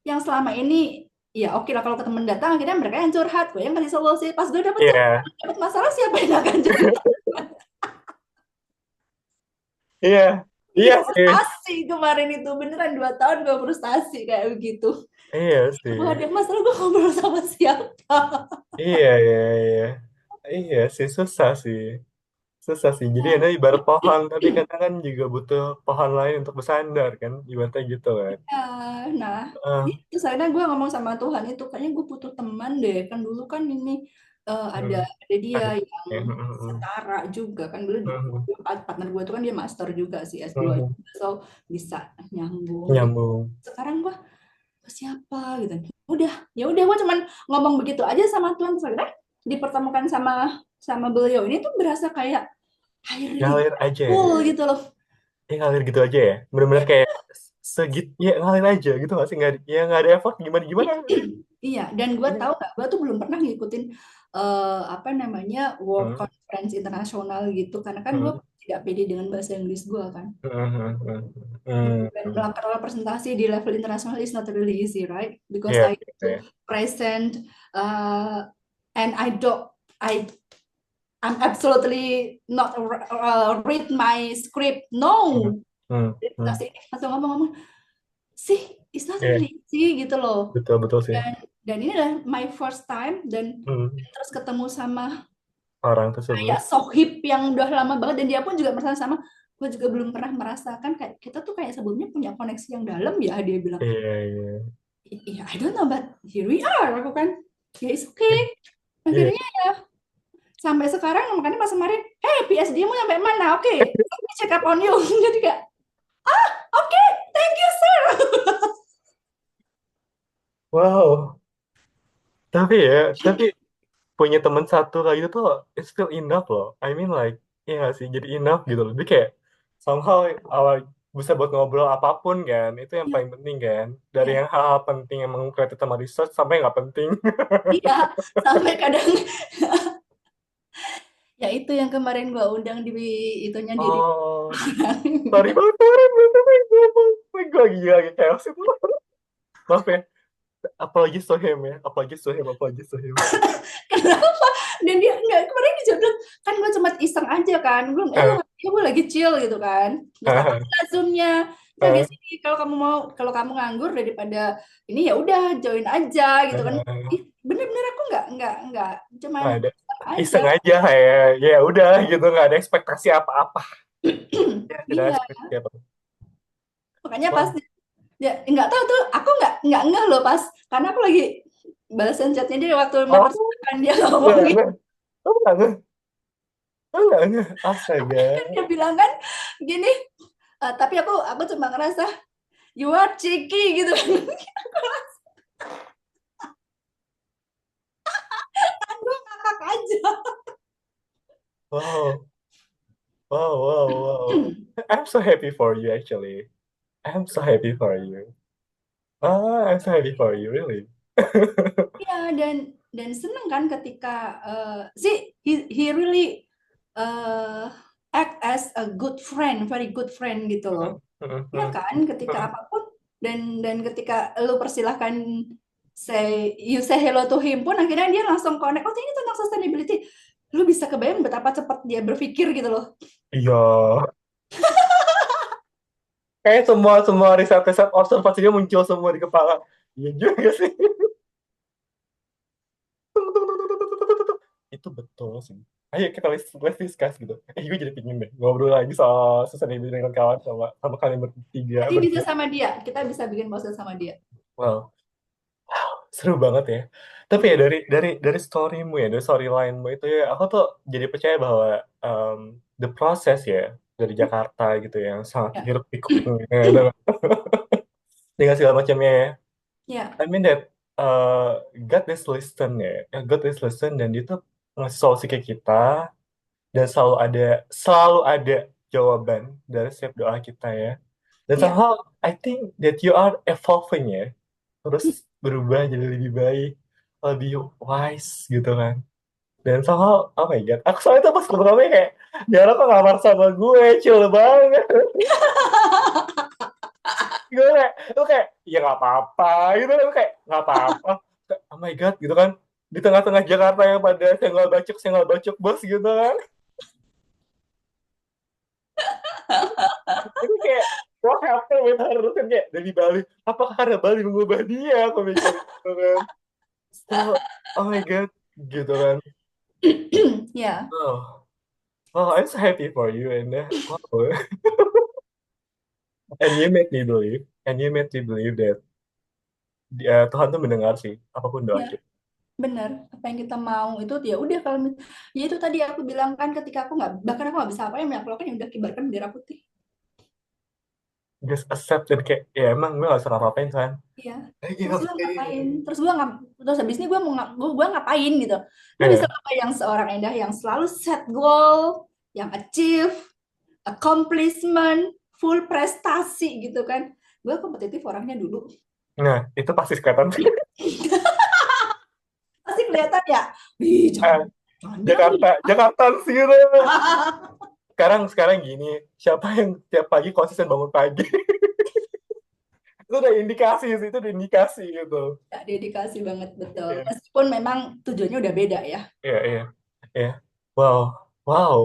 yang selama ini ya oke lah kalau ke teman datang akhirnya mereka yang curhat, gue yang kasih solusi. Pas gue Iya, dapet masalah siapa yang akan cerita? iya, Jadi iya sih. frustasi kemarin itu beneran 2 tahun gue frustasi kayak begitu. Iya sih. Wah, ada masalah gue ngobrol sama siapa? Iya, iya, iya. Iya sih, susah sih. Susah sih. Jadi ada ibarat pohon, tapi kadang kan juga butuh pohon lain untuk bersandar kan. Ibaratnya gitu kan. Ya, nah, Ah, itu akhirnya gue ngomong sama Tuhan itu kayaknya gue butuh teman deh. Kan dulu kan ini hmm. ada dia Ada. yang Ya, setara juga kan dulu hmm. partner gue itu kan dia master juga sih S2 Hmm. juga. So bisa nyambung gitu. Nyambung. Sekarang gue siapa gitu. Udah, ya udah gue cuman ngomong begitu aja sama Tuhan. Terus akhirnya dipertemukan sama sama beliau ini tuh berasa kayak air Ngalir aja full ya. gitu loh. Ngalir gitu aja ya. Bener-bener kayak segit, ya ngalir aja gitu gak sih? Nggak, ya nggak ada effort gimana-gimana. Iya, dan gue Iya. tahu nggak, gue tuh belum pernah ngikutin apa namanya world Hmm. conference internasional gitu, karena kan gue Hmm. tidak pede dengan bahasa Inggris gue kan. Hmm. Hmm. Gitu. Hmm. Dan Hmm. melakukan representasi di level internasional is not really easy, right? Because Iya, I need to iya. present and I I'm absolutely not read my script. Hmm. No, Hmm. Hmm. kasih langsung ngomong-ngomong sih, it's not Iya, really easy gitu loh. betul betul sih. Dan ini adalah my first time dan Hmm. terus ketemu sama Orang kayak tersebut. sohib yang udah lama banget dan dia pun juga merasa sama gue juga belum pernah merasakan kayak kita tuh kayak sebelumnya punya koneksi yang dalam ya dia bilang Iya, iya. iya I don't know but here we are aku kan ya it's okay Iya. akhirnya ya sampai sekarang makanya pas kemarin hey PSD-mu sampai mana oke let me check up on you jadi kayak oke okay, thank you sir. Wow. Tapi ya, tapi punya teman satu kayak gitu tuh it's still enough loh. I mean like ya nggak sih jadi enough gitu loh. Jadi kayak somehow bisa buat ngobrol apapun kan. Itu yang Ya, paling penting kan. Dari ya, yang hal-hal penting emang kreatif sama research sampai nggak penting. iya. Sampai kadang ya itu yang kemarin gua undang di itunya diri Oh, orang. sorry banget kemarin bener gue lagi chaos itu. Maaf ya. Apologies to him ya. Apologies to him. Apologies to him. Kenapa? Dan dia nggak, kemarin dijodot kan, gue cuma iseng aja kan, gue bilang lu, Eh, ya gue lagi chill gitu kan, terus apa eh, sih zoomnya, lagi eh, sini kalau kamu mau, kalau kamu nganggur daripada ini ya udah join aja gitu kan. eh. Ih, bener-bener aku nggak cuman Nggak ada. iseng aja. Iseng aja ya. Ya udah gitu nggak ada ekspektasi apa-apa. Ya, tidak ada Iya, ekspektasi apa. makanya pas Wah, ya nggak tahu tuh, aku nggak ngeh loh pas, karena aku lagi balasan chatnya dia waktu mau oh, persiapan dia ngomong nggak, gitu nggak. Oh, nggak. Oh, nggak. Astaga. kan, dia bilang kan gini, tapi aku cuma ngerasa you are cheeky gitu kan. Gue ngakak aja. Wow. Wow, wow, wow. I'm so happy for you actually. I'm so happy for you. I'm so happy for you, really. Iya, dan seneng kan ketika sih he really uh, act as a good friend, very good friend gitu loh. Ya kan, ketika apapun, dan ketika lu persilahkan you say hello to him pun akhirnya dia langsung connect, oh ini tentang sustainability. Lu bisa kebayang betapa cepat dia berpikir gitu loh. Iya, kayak semua semua riset-riset observasinya muncul semua di kepala. Iya juga sih. Itu betul sih. Ayo kita let's discuss gitu. Gue jadi pingin deh ngobrol lagi soal sustainability dengan kawan sama sama kalian bertiga Nanti bisa berdua. sama dia, kita bisa bikin pose sama dia. Wow, seru banget ya. Tapi ya dari storymu ya, dari storylinemu itu ya, aku tuh jadi percaya bahwa um, the process ya dari Jakarta gitu ya, yang sangat Ya, hiruk pikuknya dengan segala macamnya ya. ya, I mean that God is listen ya, God is listen dan dia tuh ngasih solusi ke kita dan selalu ada jawaban dari setiap doa kita ya. Dan ya. somehow I think that you are evolving ya, terus berubah jadi lebih baik, lebih wise gitu kan. Dan somehow oh my god, aku soalnya tuh pas pertama kayak dia orang kok ngamar sama gue, chill banget. Gue kayak, lu kayak, ya nggak apa-apa gitu kan, kayak nggak apa-apa. Kayak, oh my god gitu kan, di tengah-tengah Jakarta yang pada senggol bacok bos gitu kan. Itu kayak, what happened with her? Terus kan kayak dari Bali, apakah karena Bali mengubah dia? Aku mikir gitu kan. So, oh my god, gitu kan. Ya, Oh, oh, I'm so happy for you and wow. And you made me believe that Tuhan tuh mendengar sih apapun doa ya, kita. benar. Apa yang kita mau itu ya udah, kalau ya itu tadi aku bilang kan, ketika aku nggak, bahkan aku nggak bisa apa yang aku lakukan, ya udah kibarkan bendera putih. Just accept dan kayak ya emang gue gak usah ngapa-ngapain kan. Iya. Iya, Terus gue ngapain? Terus gue nggak, terus habis ini gue mau gue ngapain gitu? Lu bisa iya. apa yang seorang Endah yang selalu set goal, yang achieve, accomplishment, full prestasi gitu kan? Gue kompetitif orangnya dulu. Nah, itu pasti kelihatan. Pasti kelihatan ya. Ih, Eh, jangan bilang nih. Jakarta, Jakarta sih gitu. Sekarang sekarang gini, siapa yang tiap pagi konsisten bangun pagi? Itu udah indikasi sih, itu udah indikasi gitu. Ya, dedikasi banget, betul. Iya, Meskipun memang tujuannya udah beda ya. iya, iya. Iya. Wow, wow.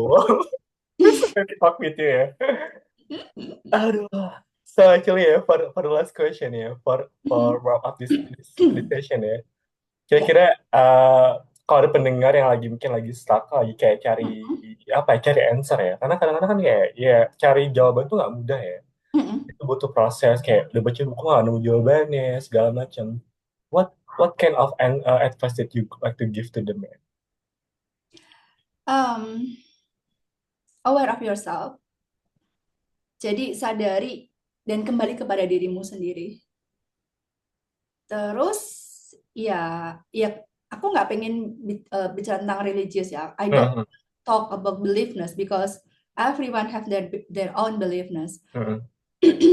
This is very talk with you ya. Aduh. So actually ya, for the last question ya, for Mhm. wrap up this session ya. Ya. Kira-kira kalau ada pendengar yang lagi mungkin lagi stuck, lagi kayak cari Mhm. apa ya, cari answer ya. Karena kadang-kadang kan kayak ya cari jawaban tuh nggak mudah ya. Mhm. Itu butuh proses kayak udah baca buku nggak nemu jawabannya segala macam. What what kind of advice that you like to give to them ya? Um, Aware of yourself. Jadi sadari dan kembali kepada dirimu sendiri. Terus ya, ya aku nggak pengen bicara tentang religious ya. I don't Hmm, talk about beliefness because everyone have their own beliefness. hmm,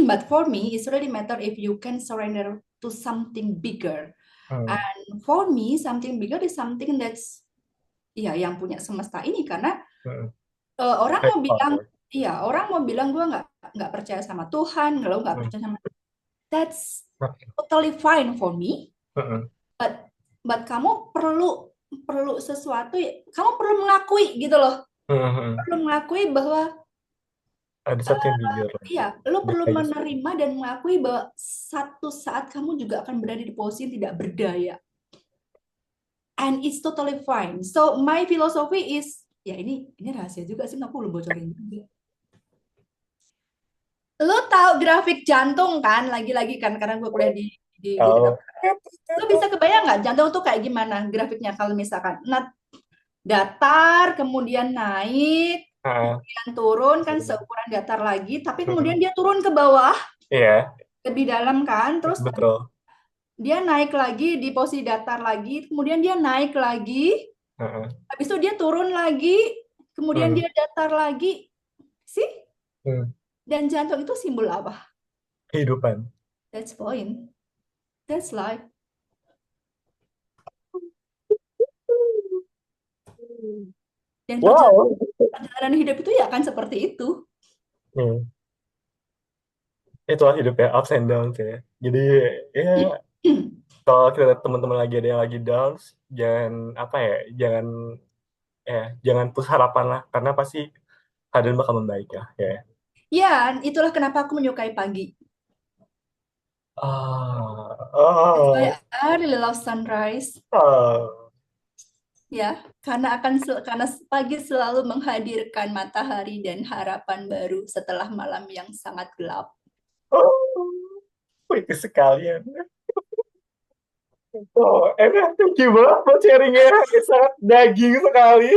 But for me, it's really matter if you can surrender to something bigger. hmm. And for me, something bigger is something that's ya yang punya semesta ini karena Hmm. orang High mau bilang power. iya orang mau bilang gue nggak percaya sama Tuhan, kalau nggak Hmm. percaya sama that's totally fine for me. Hmm. But kamu perlu perlu sesuatu, kamu perlu mengakui gitu loh, Hmm. Hmm. perlu mengakui bahwa Ada satu yang bigger lah. iya, lo perlu Besides. menerima dan mengakui bahwa satu saat kamu juga akan berada di posisi yang tidak berdaya. And it's totally fine. So my philosophy is, ya ini rahasia juga sih, aku belum bocorin juga. Lo tahu grafik jantung kan? Lagi-lagi kan karena gue kuliah di Tahu. dekat. Lo bisa kebayang nggak jantung tuh kayak gimana grafiknya kalau misalkan nah, datar, kemudian naik, Ah, kemudian turun kan seukuran datar lagi, tapi kemudian hmm. dia turun ke bawah Iya, lebih dalam kan, terus betul. dia naik lagi di posisi datar lagi, kemudian dia naik lagi, Heeh. habis itu dia turun lagi, kemudian Hmm. dia datar lagi, sih? Hmm. Dan jantung itu simbol apa? Kehidupan. That's point. That's life. Dan Wow. perjalanan hidup itu ya akan seperti itu. Hmm. Itulah hidupnya ups and downs ya. Jadi ya kalau kita lihat teman-teman lagi ada yang lagi down, jangan apa ya, jangan putus harapan lah, karena pasti keadaan bakal membaik ya. Ya. Ya, itulah kenapa aku menyukai pagi. Ah, That's why ah, I really love sunrise. ah. Ya, karena pagi selalu menghadirkan matahari dan harapan baru setelah malam yang sangat gelap. Oh, itu sekalian. Oh, enak. Thank you banget buat sharingnya. Sangat daging sekali.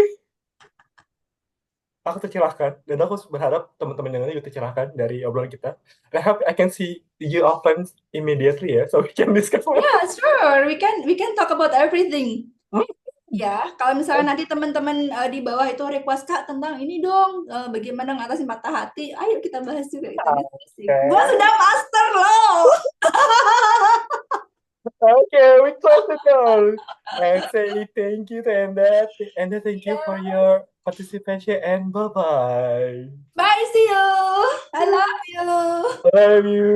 Aku tercerahkan. Dan aku berharap teman-teman yang lain juga tercerahkan dari obrolan kita. I hope I can see you offline immediately ya. So we can discuss more. Yeah, sure. We can talk about everything. Hmm? Ya, kalau misalnya nanti teman-teman di bawah itu request Kak tentang ini dong, bagaimana ngatasin patah hati, ayo kita bahas juga, kita diskusi. Gua Okay. sudah master loh. Okay, we close the door. And say thank you to Enda. Enda, thank you for your participation and bye-bye. Bye, see you. I love you. Love you.